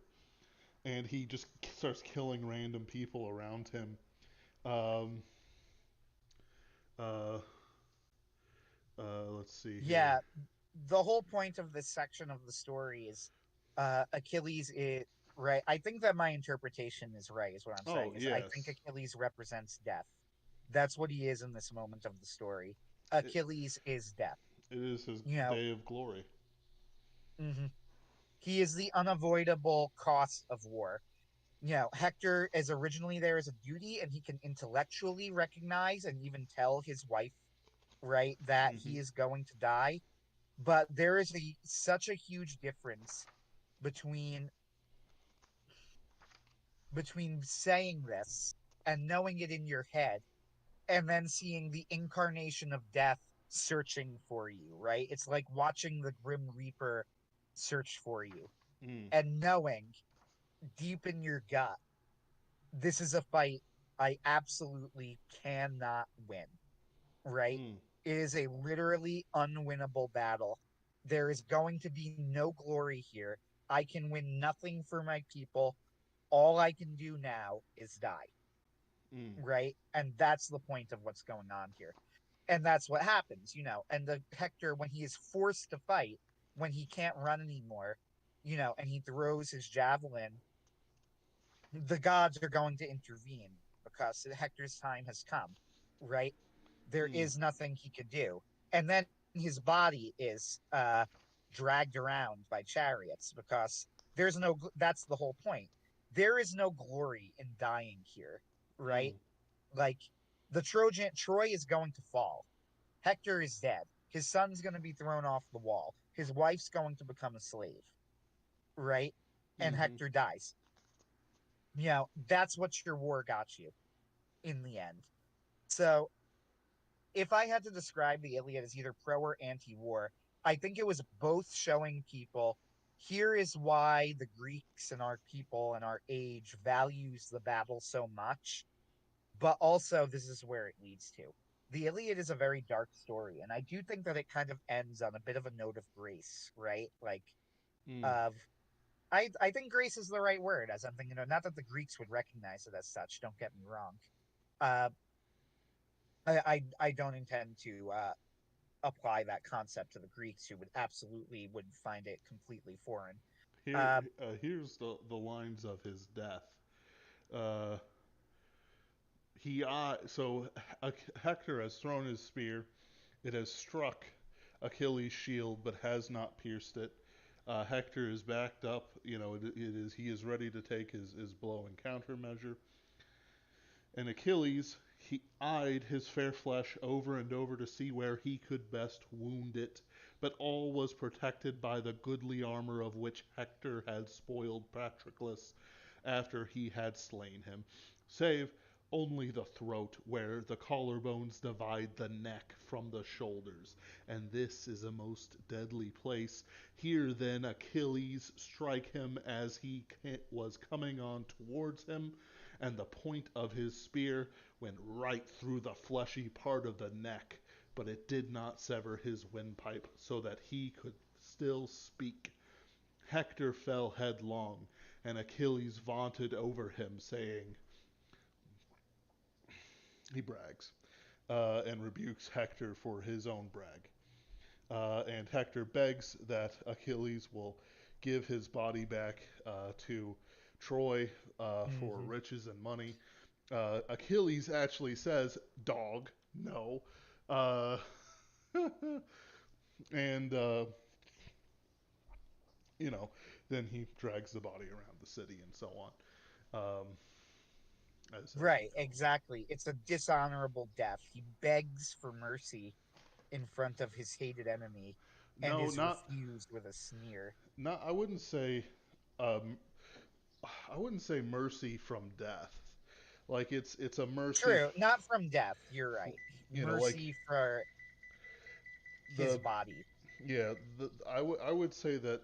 and he just starts killing random people around him. Um, uh, let's see here. Yeah, the whole point of this section of the story is Achilles. right? I think that my interpretation is right, is what I'm Oh saying. Is I think yes, Achilles represents death. That's what he is in this moment of the story. it, Achilles is death. it is his You know, day of glory. hmm he is the unavoidable cost of war. Hector is originally there as a duty, and he can intellectually recognize and even tell his wife, right, that Hmm. he is going to die. But there is such a huge difference between saying this and knowing it in your head, and then seeing the incarnation of death searching for you, right? It's like watching the Grim Reaper search for you Mm, and knowing deep in your gut, this is a fight I absolutely cannot win, right? mm, It is a literally unwinnable battle. There is going to be no glory here. I can win nothing for my people. All I can do now is die, mm, right? And that's the point of what's going on here. And that's what happens. And the Hector, when he is forced to fight, when he can't run anymore, and he throws his javelin, the gods are going to intervene because Hector's time has come, right? There mm, is nothing he could do. And then his body is dragged around by chariots because that's the whole point. There is no glory in dying here, right? mm, Like Troy is going to fall. Hector is dead. His son's going to be thrown off the wall. His wife's going to become a slave, right? And mm-hmm. Hector dies. That's what your war got you in the end. So if I had to describe the Iliad as either pro or anti-war, I think it was both showing people here is why the Greeks and our people and our age values the battle so much, but also this is where it leads to. The Iliad is a very dark story, and I do think that it kind of ends on a bit of a note of grace, right? Like Mm. of I think grace is the right word, as I'm thinking, not that the Greeks would recognize it as such, don't get me wrong. Uh, I don't intend to apply that concept to the Greeks, who would find it completely foreign. Here, Uh, here's the lines of his death. Uh, so Hector has thrown his spear. It has struck Achilles' shield, but has not pierced it. Hector is backed up. He is ready to take his blow and countermeasure. And Achilles, he eyed his fair flesh over and over to see where he could best wound it, but all was protected by the goodly armor of which Hector had spoiled Patroclus after he had slain him, save only the throat, where the collarbones divide the neck from the shoulders, and this is a most deadly place. Here then Achilles strike him as he was coming on towards him, and the point of his spear went right through the fleshy part of the neck, but it did not sever his windpipe, so that he could still speak. Hector fell headlong, and Achilles vaunted over him, saying, he brags, and rebukes Hector for his own brag. And Hector begs that Achilles will give his body back to Troy for mhm. riches and money. Achilles actually says, "Dog, no," uh, and you know, then he drags the body around the city and so on, as he Right, goes. exactly. It's a dishonorable death. He begs for mercy in front of his hated enemy and No, is not refused with a sneer. not. Um, I wouldn't say mercy from death. Like it's a mercy, True, not from death, you're for, right. like Mercy for his the body. yeah. I would say that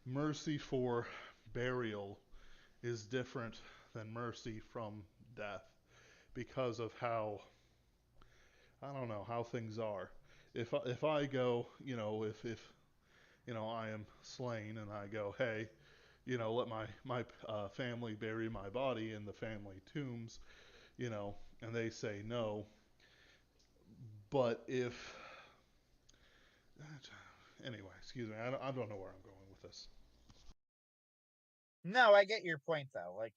mercy for burial is different than mercy from death because of how I don't know how things are. If I go, if I am slain and I go, hey, let my family bury my body in the family tombs, and they say no. But if anyway, excuse me, I don't know where I'm going with this. No, I get your point though. Like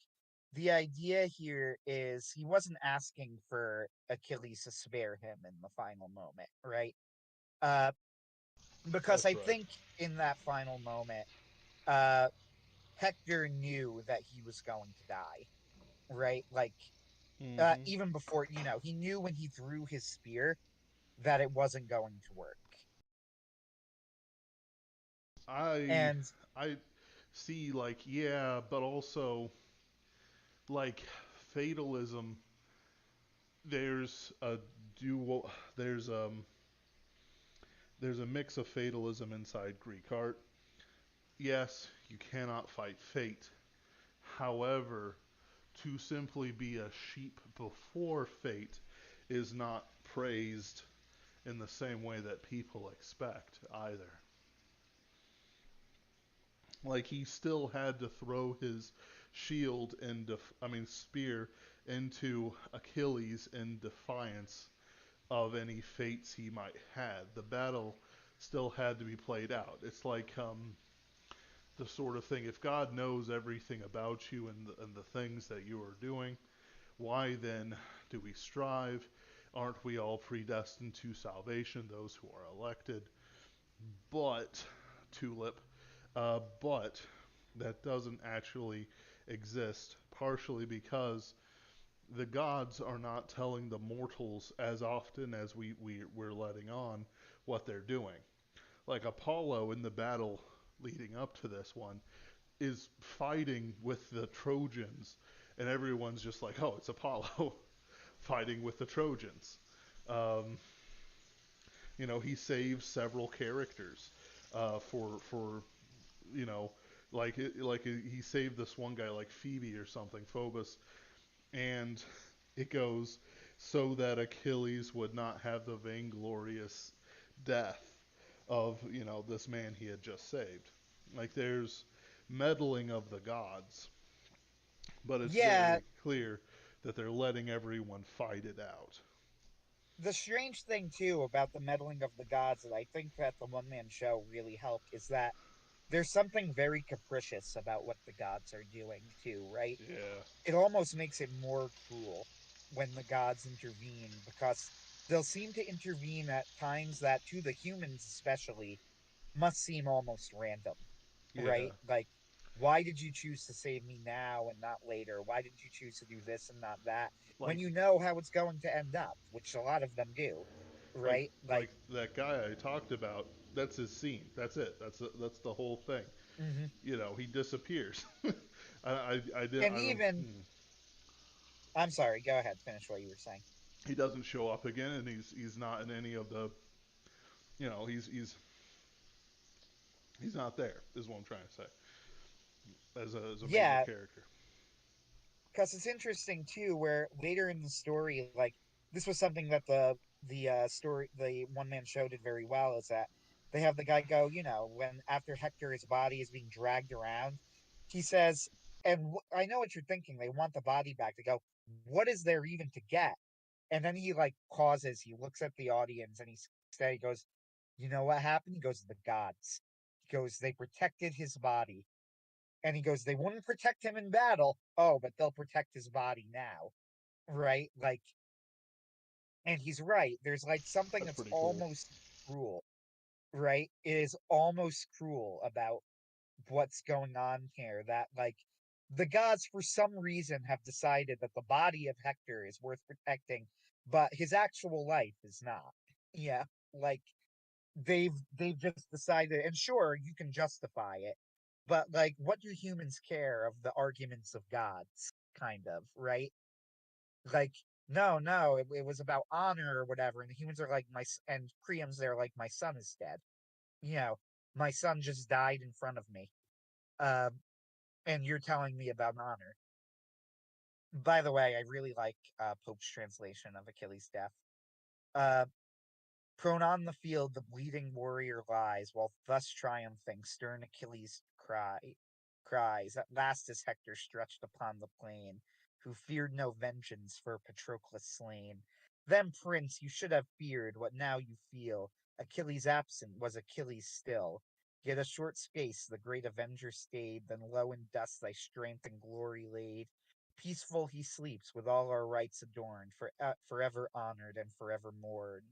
the idea here is he wasn't asking for Achilles to spare him in the final moment, right? Uh because That's I right. think in that final moment, uh Hector knew that he was going to die, right? Like Hmm. even before, he knew when he threw his spear that it wasn't going to work. I And I see, like, yeah, but also like fatalism. There's a dual. There's a mix of fatalism inside Greek art. Yes, you cannot fight fate. However, to simply be a sheep before fate is not praised in the same way that people expect either. Like, he still had to throw his shield and I mean spear into Achilles in defiance of any fates he might had. The battle still had to be played out. It's like the sort of thing, if God knows everything about you and the things that you are doing, why then do we strive? Aren't we all predestined to salvation, those who are elected? But, Tulip, but that doesn't actually exist, partially because the gods are not telling the mortals as often as we're letting on what they're doing. Like Apollo in the battle leading up to this one is fighting with the Trojans, and everyone's just like, oh, it's Apollo fighting with the Trojans. Um, he saves several characters for you know he saved this one guy like Phoebe or something, Phobos, and it goes so that Achilles would not have the vainglorious death of this man he had just saved. Like there's meddling of the gods, but it's yeah, very clear that they're letting everyone fight it out. the strange thing too about the meddling of the gods that I think that the one man show really helped is that there's something very capricious about what the gods are doing too, right? Yeah, It almost makes it more cruel when the gods intervene because they'll seem to intervene at times that to the humans especially must seem almost random, yeah. right? Like, why did you choose to save me now and not later? Why did you choose to do this and not that? When Like you know how it's going to end up, which a lot of them do, like right? like Like, that guy I talked about. That's his scene. That's it. That's the whole thing. mhm. He disappears. I did And I don't. even, I'm sorry, go ahead, finish what you were saying. He doesn't show up again, and he's not in any of the. He's not there. Is what I'm trying to say as a major Yeah, character. because it's interesting too, where later in the story, like this was something that the one man show did very well is that they have the guy go, when after Hector his body is being dragged around, he says, and I know what you're thinking. They want the body back. To go, what is there even to get? And then he like pauses. He looks at the audience and he goes, you know what happened? He goes, the gods. He goes, they protected his body and he goes, they wouldn't protect him in battle. Oh, but they'll protect his body now. Right? Like, and he's right. There's like something That's that's pretty cool. almost cruel, right? It is almost cruel about what's going on here. That, like, the gods, for some reason, have decided that the body of Hector is worth protecting, but his actual life is not. Yeah. Like, they've just decided, and sure, you can justify it, but like what do humans care of the arguments of gods, kind of, right? Like, no, it was about honor or whatever, and the humans are like and Priam's there like my son is dead, you know my son just died in front of me, um and you're telling me about honor. By the way, I really like Pope's translation of Achilles' death. uh Prone on the field, the bleeding warrior lies, while thus triumphing, stern Achilles cries. At last is Hector stretched upon the plain, who feared no vengeance for Patroclus slain. Then, prince, you should have feared what now you feel. Achilles absent was Achilles still. Yet a short space the great avenger stayed, then low in dust thy strength and glory laid. Peaceful he sleeps, with all our rights adorned, forever honored and forever mourned.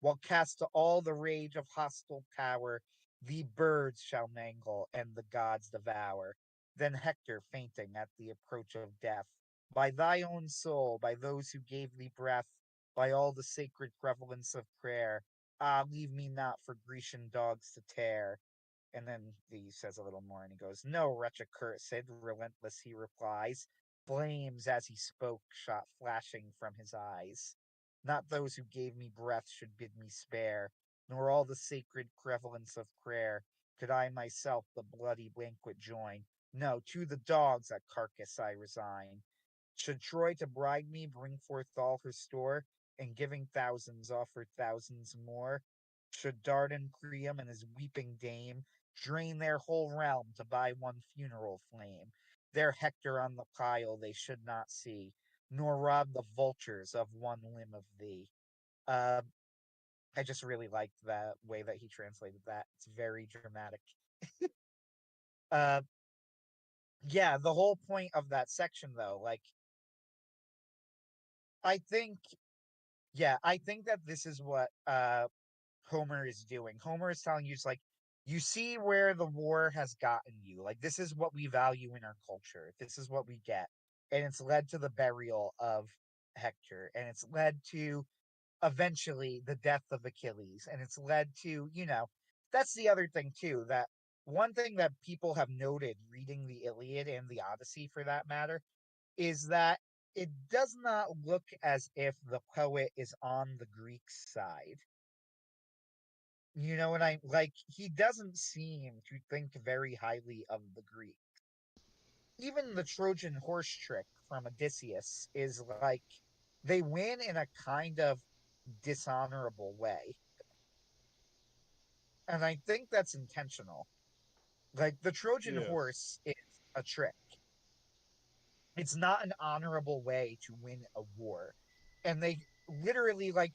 While cast to all the rage of hostile power, thee birds shall mangle and the gods devour. Then Hector, fainting at the approach of death, by thy own soul, by those who gave thee breath, by all the sacred prevalence of prayer, ah, leave me not for Grecian dogs to tear. And then he says a little more and he goes, no, wretch accursed, relentless, he replies. Flames as he spoke shot flashing from his eyes. Not those who gave me breath should bid me spare, nor all the sacred prevalence of prayer could I myself the bloody banquet join. No, to the dogs that carcass I resign. Should Troy to bribe me bring forth all her store, and giving thousands offer thousands more? Should Dardan Priam and his weeping dame drain their whole realm to buy one funeral flame? Their Hector on the pile they should not see, nor rob the vultures of one limb of thee. Uh, I just really liked that way that he translated that. It's very dramatic. Uh, yeah, the whole point of that section, though, like, I think, yeah, I think that this is what Homer is doing. Homer is telling you, it's like, you see where the war has gotten you. Like, this is what we value in our culture. This is what we get. And it's led to the burial of Hector. And it's led to eventually the death of Achilles. And it's led to, that's the other thing, too, that one thing that people have noted reading the Iliad and the Odyssey for that matter is that it does not look as if the poet is on the Greek side. You know what I like? He doesn't seem to think very highly of the Greek. Even the Trojan horse trick from Odysseus is like they win in a kind of dishonorable way. And I think that's intentional. Like the Trojan Yes. horse is a trick. It's not an honorable way to win a war. And they literally, like,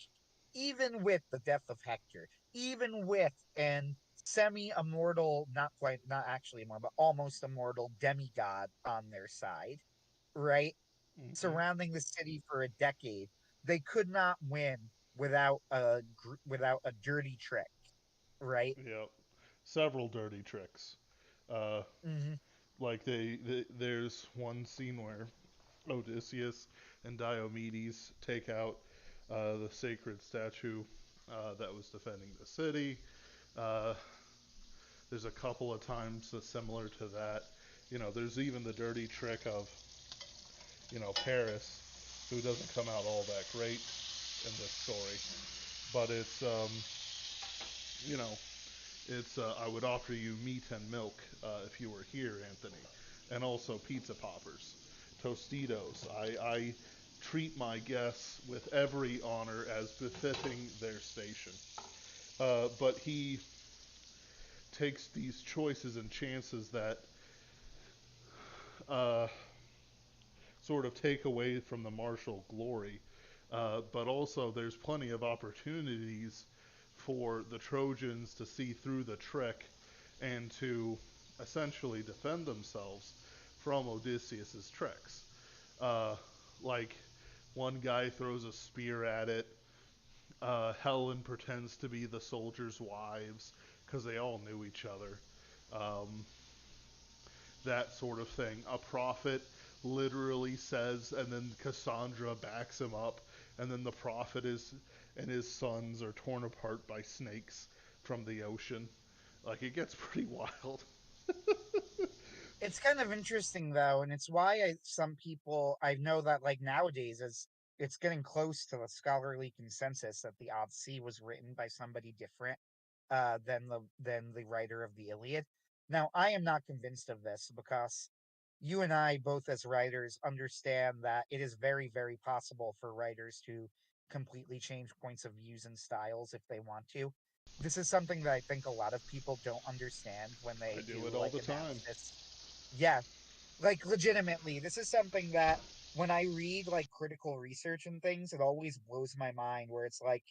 even with the death of Hector, even with an semi immortal, not quite, not actually immortal, but almost immortal demigod on their side, right? Hmm. Surrounding the city for a decade, they could not win without a dirty trick, right? Yep. Several dirty tricks. Uh, Hmm. like there's one scene where Odysseus and Diomedes take out the sacred statue that was defending the city. Uh, there's a couple of times that's similar to that. There's even the dirty trick of, Paris, who doesn't come out all that great in this story. But you know, I would offer you meat and milk if you were here, Anthony, and also pizza poppers, Tostitos. I treat my guests with every honor as befitting their station. But he takes these choices and chances that uh, sort of take away from the martial glory. But also, there's plenty of opportunities for the Trojans to see through the trick and to essentially defend themselves from Odysseus's tricks. Uh, like one guy throws a spear at it. Helen pretends to be the soldiers' wives because they all knew each other. Um, that sort of thing. A prophet literally says, and then Cassandra backs him up, and then the prophet is and his sons are torn apart by snakes from the ocean. Like it gets pretty wild. It's kind of interesting though, and it's why some people I know that like nowadays as it's getting close to the scholarly consensus that the Odyssey was written by somebody different than the writer of the Iliad. Now, I am not convinced of this because you and I both as writers understand that it is very, very possible for writers to completely change points of views and styles if they want to. This is something that I think a lot of people don't understand when I they do do it all like the time. analysis. Yeah, like legitimately, this is something that when I read like critical research and things, it always blows my mind where it's like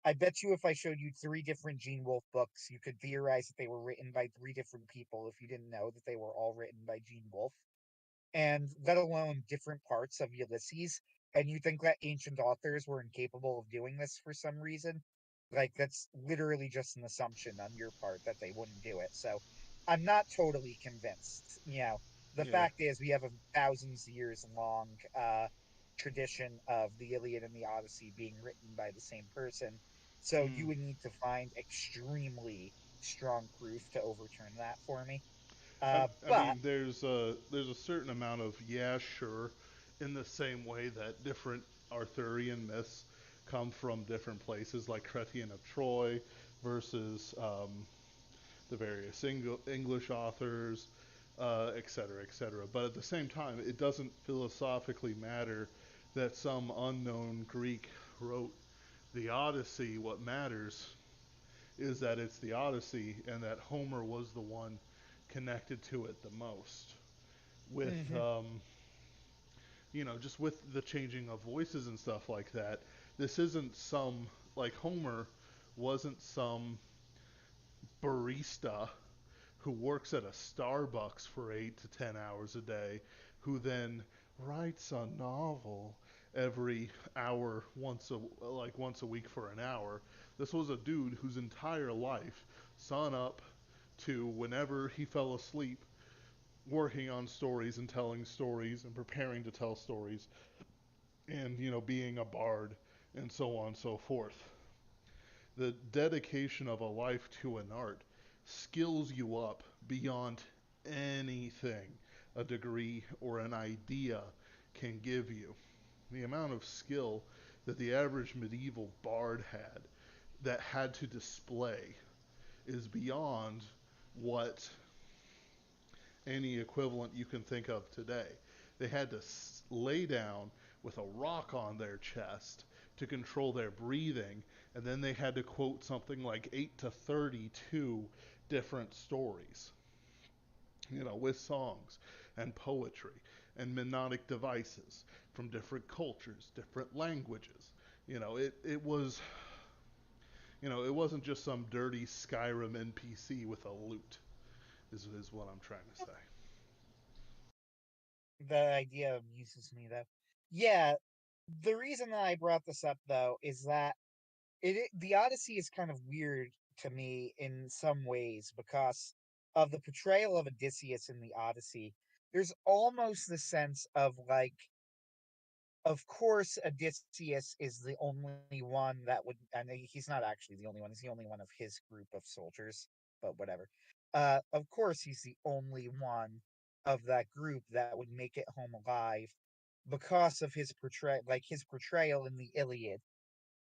I bet you if I showed you three different Gene Wolfe books, you could theorize that they were written by three different people if you didn't know that they were all written by Gene Wolfe, and let alone different parts of Ulysses. And you think that ancient authors were incapable of doing this for some reason? Like, that's literally just an assumption on your part that they wouldn't do it. So I'm not totally convinced. The Yeah. fact is, we have a thousands years long tradition of the Iliad and the Odyssey being written by the same person. So Mm. you would need to find extremely strong proof to overturn that for me. I But mean, there's a certain amount of yeah, sure, in the same way that different Arthurian myths come from different places, like Chrétien of Troy versus the various English authors, et cetera, et cetera. But at the same time, it doesn't philosophically matter that some unknown Greek wrote the Odyssey. What matters is that it's the Odyssey and that Homer was the one connected to it the most. With mhm, just with the changing of voices and stuff like that, this isn't some like Homer wasn't some barista who works at a Starbucks for 8 to 10 hours a day, who then writes a novel every hour once a week for an hour. This was a dude whose entire life, sun up to whenever he fell asleep, working on stories and telling stories and preparing to tell stories and being a bard and so on and so forth. The dedication of a life to an art skills you up beyond anything a degree or an idea can give you. The amount of skill that the average medieval bard had to display is beyond what any equivalent you can think of today. They had to lay down with a rock on their chest to control their breathing, and then they had to quote something like 8 to 32 different stories, with songs and poetry and mnemonic devices from different cultures, different languages. It wasn't just some dirty Skyrim NPC with a lute, is what I'm trying to say. the idea amuses me though. Yeah, the reason that I brought this up though is that the Odyssey is kind of weird to me in some ways because of the portrayal of Odysseus in the Odyssey. There's almost the sense of like, of course, Odysseus is the only one that would, and he's not actually the only one. He's the only one of his group of soldiers, but whatever. Of course, he's the only one of that group that would make it home alive because of his portrayal in the Iliad.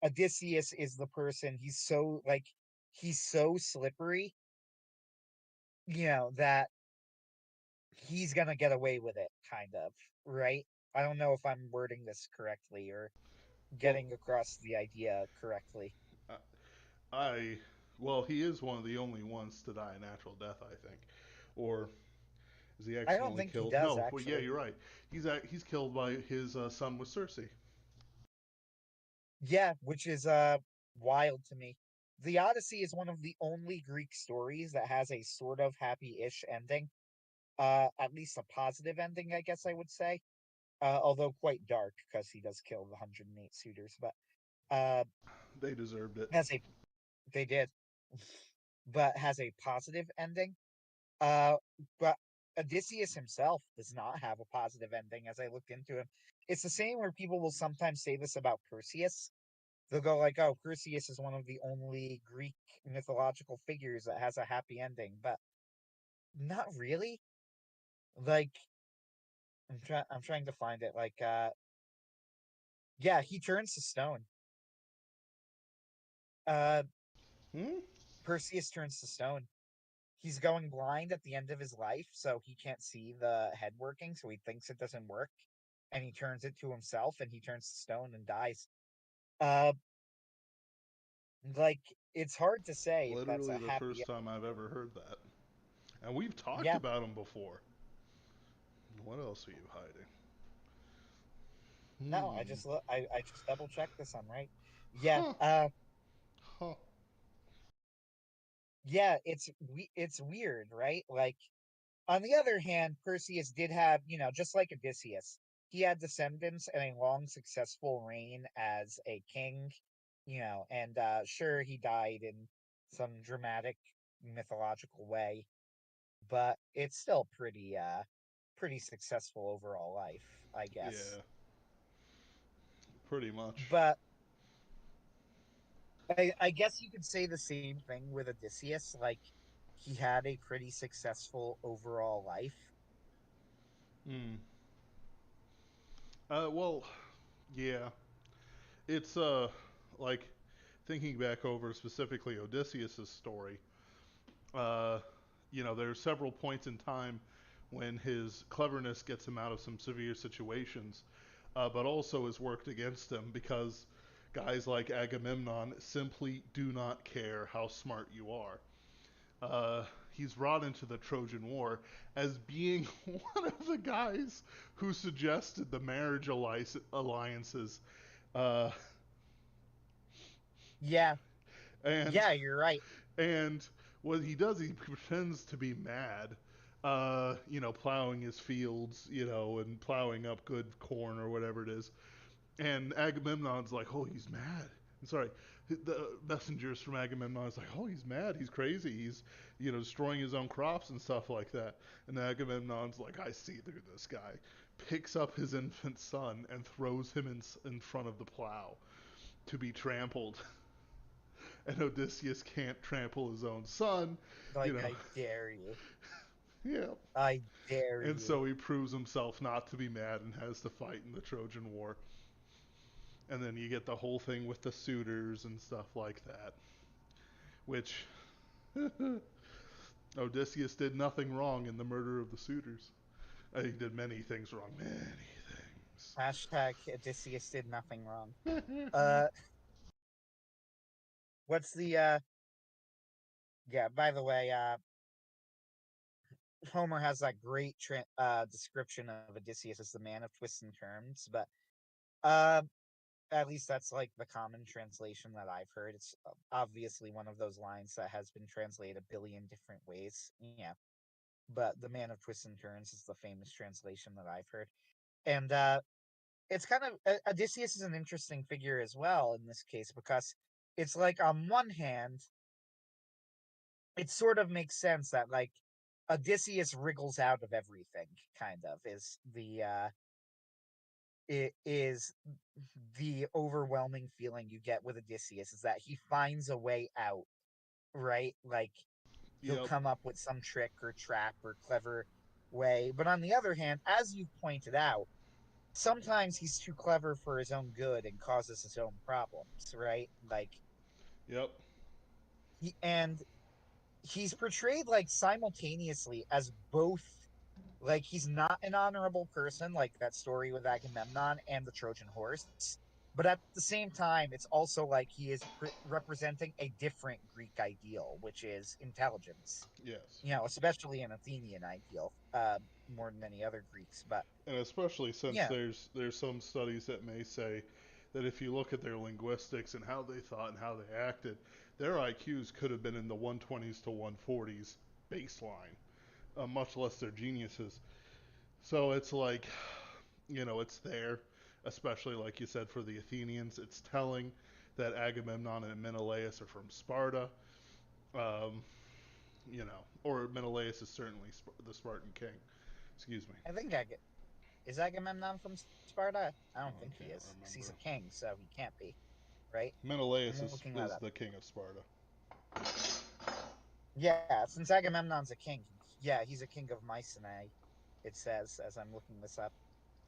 Odysseus is the person. He's so slippery, that he's gonna get away with it, kind of, right? I don't know if I'm wording this correctly or Well, getting across the idea correctly. I, I well, he is one of the only ones to die a natural death, I think. Or is he I don't accidentally think he killed? does No, well, yeah, actually. you're right. He's killed by his son with Cersei. Yeah, which is wild to me. The Odyssey is one of the only Greek stories that has a sort of happy-ish ending. At least a positive ending, I guess I would say. Although quite dark because he does kill the 108 suitors, but uh They deserved it. has a they did, but has a positive ending. Uh, but Odysseus himself does not have a positive ending. As I looked into him, it's the same where people will sometimes say this about Perseus. They'll go like, "Oh, Perseus is one of the only Greek mythological figures that has a happy ending," but not really. Like, I'm trying to find it. Like, yeah, he turns to stone. Uh, Hmm? Perseus turns to stone. He's going blind at the end of his life, so he can't see the head working, so he thinks it doesn't work, and he turns it to himself, and he turns to stone and dies. Uh, like it's hard to say if that's Literally a the happy. first time I've ever heard that. And we've talked Yeah, about him before. What else are you hiding? no, I Hmm. just I just double checked this. I'm right. Yeah. Huh. yeah, it's weird, right? Like, on the other hand, Perseus did have, just like Odysseus, he had descendants and a long, successful reign as a king, and sure, he died in some dramatic mythological way, but it's still pretty successful overall life, I guess. Yeah, pretty much. But I guess you could say the same thing with Odysseus. Like, he had a pretty successful overall life. Hmm. Well, yeah. It's like thinking back over specifically Odysseus's story. Uh, there are several points in time when his cleverness gets him out of some severe situations, but also has worked against him because guys like Agamemnon simply do not care how smart you are. He's brought into the Trojan War as being one of the guys who suggested the marriage alliances. Uh, Yeah, and yeah, you're right. and what he does, he pretends to be mad. Plowing his fields, and plowing up good corn or whatever it is. And Agamemnon's like, oh, he's mad. And sorry, the messengers from Agamemnon's like, oh, he's mad. He's crazy. He's, destroying his own crops and stuff like that. And Agamemnon's like, I see through this guy. Picks up his infant son and throws him in front of the plow to be trampled. And Odysseus can't trample his own son, you Like, know. I dare you. Yeah. I dare And you. so he proves himself not to be mad and has to fight in the Trojan War. And then you get the whole thing with the suitors and stuff like that, which Odysseus did nothing wrong in the murder of the suitors. He did many things wrong, many Hashtag Odysseus did nothing wrong. things. Uh, what's the Yeah, by the way, Homer has that great description of Odysseus as the man of twists and turns, but uh, at least that's like the common translation that I've heard. It's obviously one of those lines that has been translated a billion different ways. Yeah, but the man of twists and turns is the famous translation that I've heard, and it's kind of Odysseus is an interesting figure as well in this case because it's like on one hand it sort of makes sense that like Odysseus wriggles out of everything, kind of it is the overwhelming feeling you get with Odysseus is that he finds a way out, right? Like he'll Yep, come up with some trick or trap or clever way. But on the other hand, as you've pointed out, sometimes he's too clever for his own good and causes his own problems, right? Like yep, and he's portrayed like simultaneously as both like he's not an honorable person like that story with Agamemnon and the Trojan horse, but at the same time it's also like he is representing a different Greek ideal, which is intelligence, yes. especially an Athenian ideal, more than any other Greeks, but And especially since yeah, there's some studies that may say that if you look at their linguistics and how they thought and how they acted, their IQs could have been in the 120s to 140s baseline, much less their geniuses. So it's like, it's there, especially like you said for the Athenians. It's telling that Agamemnon and Menelaus are from Sparta, um, or Menelaus is certainly the Spartan king. Excuse me. I think is Agamemnon from Sparta? I Oh, don't I think he can't is because he's remember. a king, so he can't be, right? Menelaus I'm is, looking that is up. the king of Sparta. Yeah, since Agamemnon's a king, yeah, he's a king of Mycenae. It says as I'm looking this up,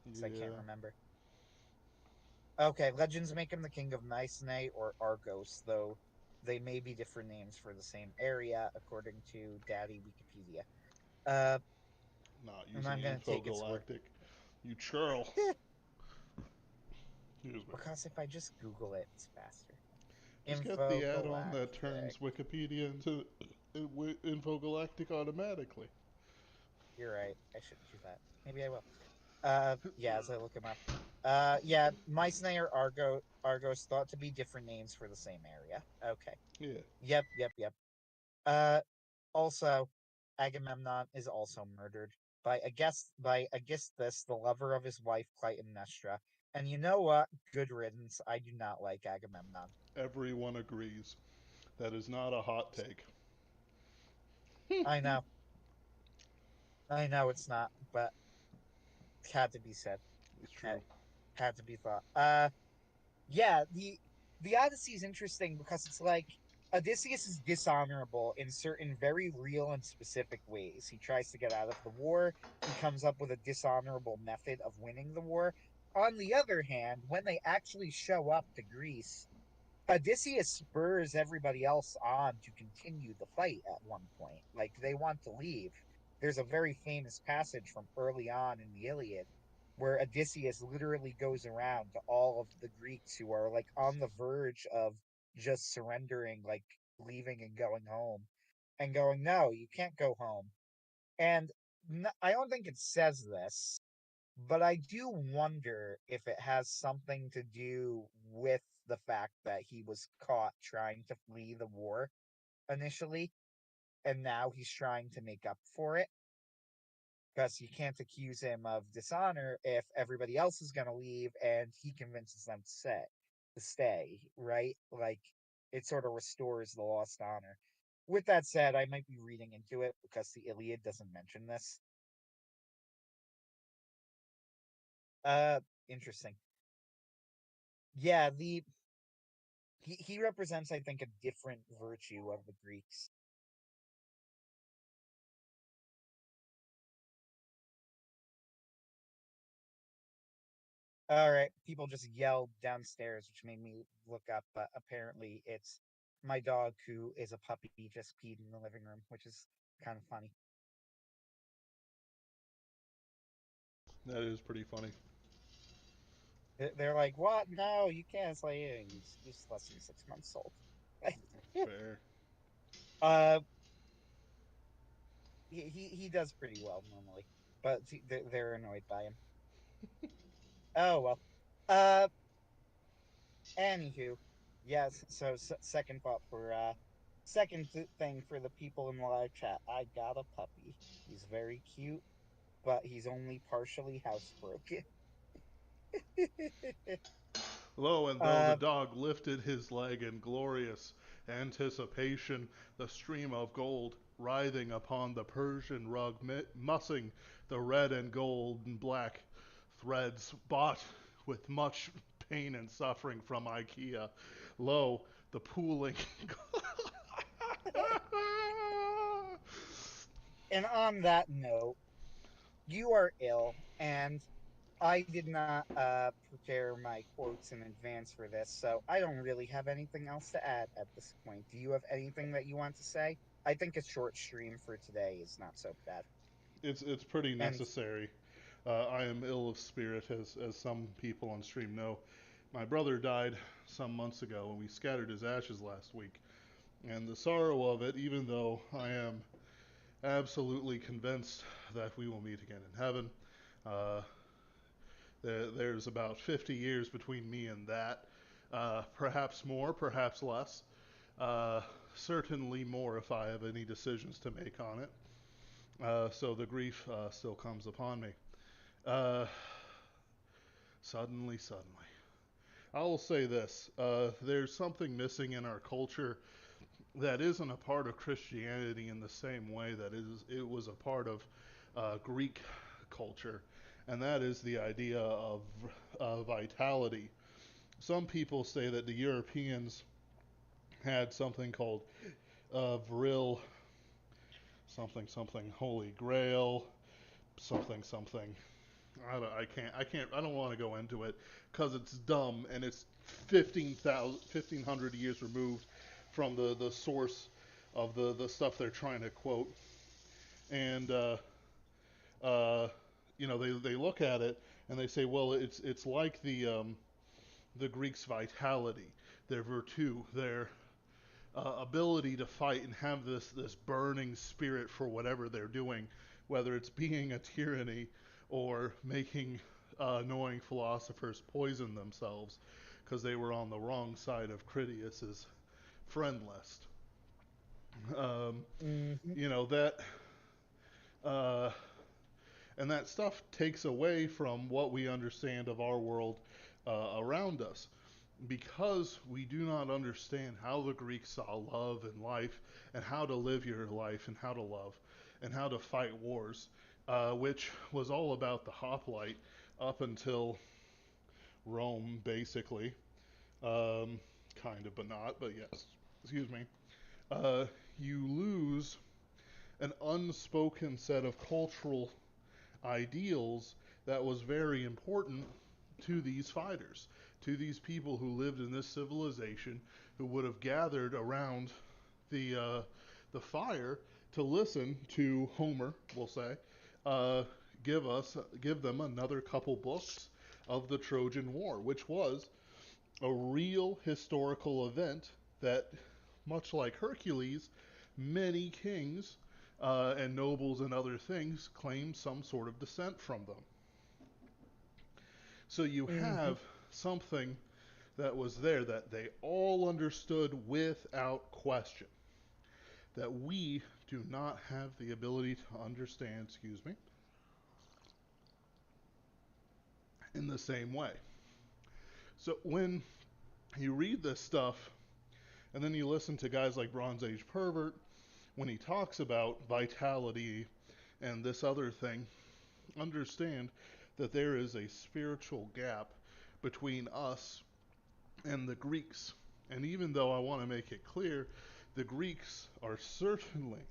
because I can't Yeah. remember. Okay, legends make him the king of Mycenae or Argos, though they may be different names for the same area, according to Daddy Wikipedia. Uh, Not and using I'm gonna take its word Infogalactic. You churl. Excuse me. because if I just Google it, it's faster. Just get the add-on that Infogalactic. turns Wikipedia into Infogalactic automatically. You're right. I shouldn't do that. Maybe I will. Yeah, as I look him up. Yeah, Mycenae or Argos thought to be different names for the same area. Okay. Yeah. Yep. Uh, Also, Agamemnon is also murdered by Aegisthus, the lover of his wife Clytemnestra. And you know what? Good riddance. I do not like Agamemnon. Everyone agrees. That is not a hot take. I know, I know it's not, but it had to be said. It's Had, true. had to be thought. Yeah, the Odyssey is interesting because it's like Odysseus is dishonorable in certain very real and specific ways. He tries to get out of the war. He comes up with a dishonorable method of winning the war. On the other hand, when they actually show up to Greece, Odysseus spurs everybody else on to continue the fight at one point. Like they want to leave. There's a very famous passage from early on in the Iliad where Odysseus literally goes around to all of the Greeks who are like on the verge of just surrendering, like leaving and going home, and going, no, you can't go home. And I don't think it says this, but I do wonder if it has something to do with the fact that he was caught trying to flee the war initially, and now he's trying to make up for it. Because you can't accuse him of dishonor if everybody else is going to leave and he convinces them to stay, right? Like it sort of restores the lost honor. With that said, I might be reading into it because the Iliad doesn't mention this. Uh, Interesting. Yeah, the he represents, I think, a different virtue of the Greeks. All right, people just yelled downstairs, which made me look up. But apparently, it's my dog who is a puppy just peed in the living room, which is kind of funny. That is pretty funny. They're like, "What? No, you can't." It's like, yeah, he's less than 6 months old. Fair. uh, he does pretty well normally, but they're annoyed by him. Oh well. Uh, Anywho, yes. So second thought for thing for the people in the live chat. I got a puppy. He's very cute, but he's only partially housebroken. Lo, and though the uh, dog lifted his leg in glorious anticipation, the stream of gold writhing upon the Persian rug, mussing the red and gold and black threads bought with much pain and suffering from IKEA. Lo, the pooling. and on that note, you are ill, and I did not prepare my quotes in advance for this, so I don't really have anything else to add at this point. Do you have anything that you want to say? I think a short stream for today is not so bad. It's pretty And necessary. I am ill of spirit, as some people on stream know. My brother died some months ago, and we scattered his ashes last week. And the sorrow of it, even though I am absolutely convinced that we will meet again in heaven, uh, there's about 50 years between me and that. Perhaps more, perhaps less. Uh, Certainly more if I have any decisions to make on it. So the grief still comes upon me. Uh, suddenly. I will say this: there's something missing in our culture that isn't a part of Christianity in the same way that it was a part of Greek culture, and that is the idea of vitality. Some people say that the Europeans had something called vril something holy grail something. I don't want to go into it because it's dumb and it's 1500 years removed from the source of the stuff they're trying to quote. And uh, they look at it and they say, well, it's like the Greeks' vitality, their virtue, their ability to fight and have this burning spirit for whatever they're doing, whether it's being a tyranny or making annoying philosophers poison themselves because they were on the wrong side of Critias's friend list. Um, Hmm. you know that, uh, and that stuff takes away from what we understand of our world around us, because we do not understand how the Greeks saw love and life, and how to live your life, and how to love, and how to fight wars, which was all about the hoplite up until Rome, basically. Um, kind of, but not, but yes. Excuse me. Uh, you lose an unspoken set of cultural ideals that was very important to these fighters, to these people who lived in this civilization, who would have gathered around the the fire to listen to Homer, we'll say, uh, give them another couple books of the Trojan War, which was a real historical event that, much like Hercules, many kings and nobles and other things claim some sort of descent from them. So you Hmm. have something that was there that they all understood without question, that we do not have the ability to understand, excuse me, in the same way. So when you read this stuff and then you listen to guys like Bronze Age Pervert when he talks about vitality and this other thing, understand that there is a spiritual gap between us and the Greeks. And even though I want to make it clear, the Greeks are certainly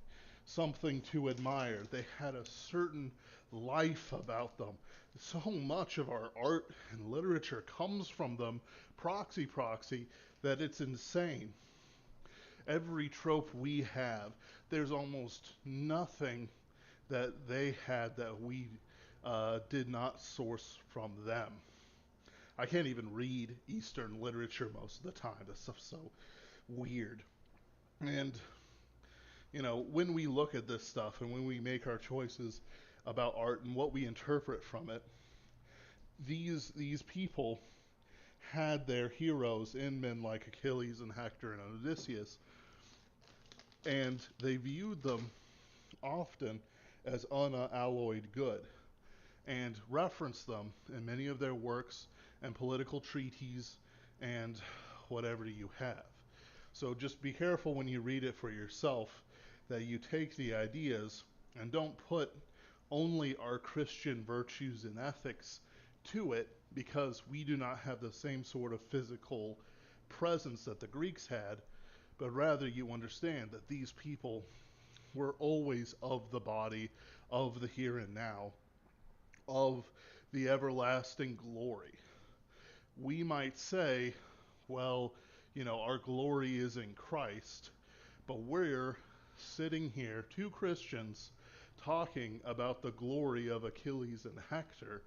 something to admire. They had a certain life about them. So much of our art and literature comes from them, proxy, that it's insane. Every trope we have, there's almost nothing that they had that we did not source from them. I can't even read Eastern literature most of the time. This stuff's so weird. And, when we look at this stuff and when we make our choices about art and what we interpret from it, these people had their heroes in men like Achilles and Hector and Odysseus, and they viewed them often as unalloyed good, and reference them in many of their works and political treaties and whatever you have. So just be careful when you read it for yourself that you take the ideas and don't put only our Christian virtues and ethics to it, because we do not have the same sort of physical presence that the Greeks had, but rather you understand that these people were always of the body, of the here and now, of the everlasting glory. We might say, well, our glory is in Christ, but we're sitting here, two Christians, talking about the glory of Achilles and Hector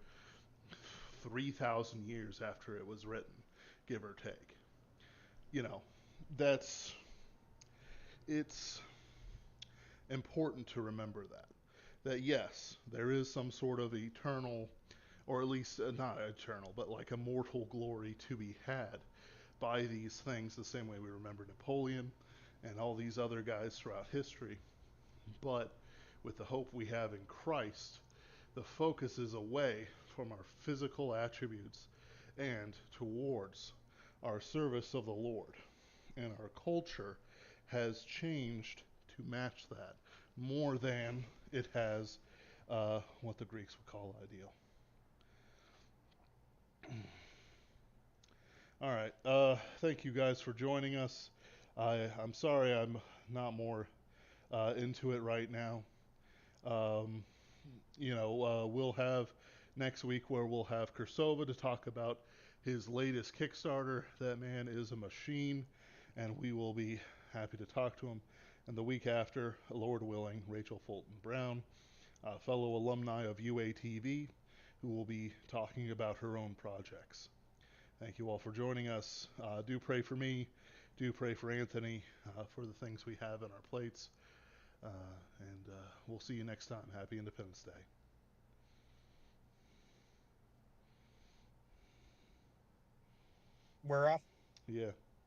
3,000 years after it was written, give or take. You know, that's, it's important to remember that. That yes, there is some sort of eternal, or at least not eternal, but like immortal glory to be had by these things, the same way we remember Napoleon and all these other guys throughout history. But with the hope we have in Christ, the focus is away from our physical attributes and towards our service of the Lord. And our culture has changed to match that more than it has what the Greeks would call ideal. All right. Thank you guys for joining us. I'm sorry I'm not more into it right now. Um, we'll have next week where we'll have Kursova to talk about his latest Kickstarter. That man is a machine, and we will be happy to talk to him. And the week after, Lord willing, Rachel Fulton Brown, a fellow alumni of UATV, who will be talking about her own projects. Thank you all for joining us. Do pray for me. Do pray for Anthony for the things we have in our plates. And we'll see you next time. Happy Independence Day. We're off. Yeah.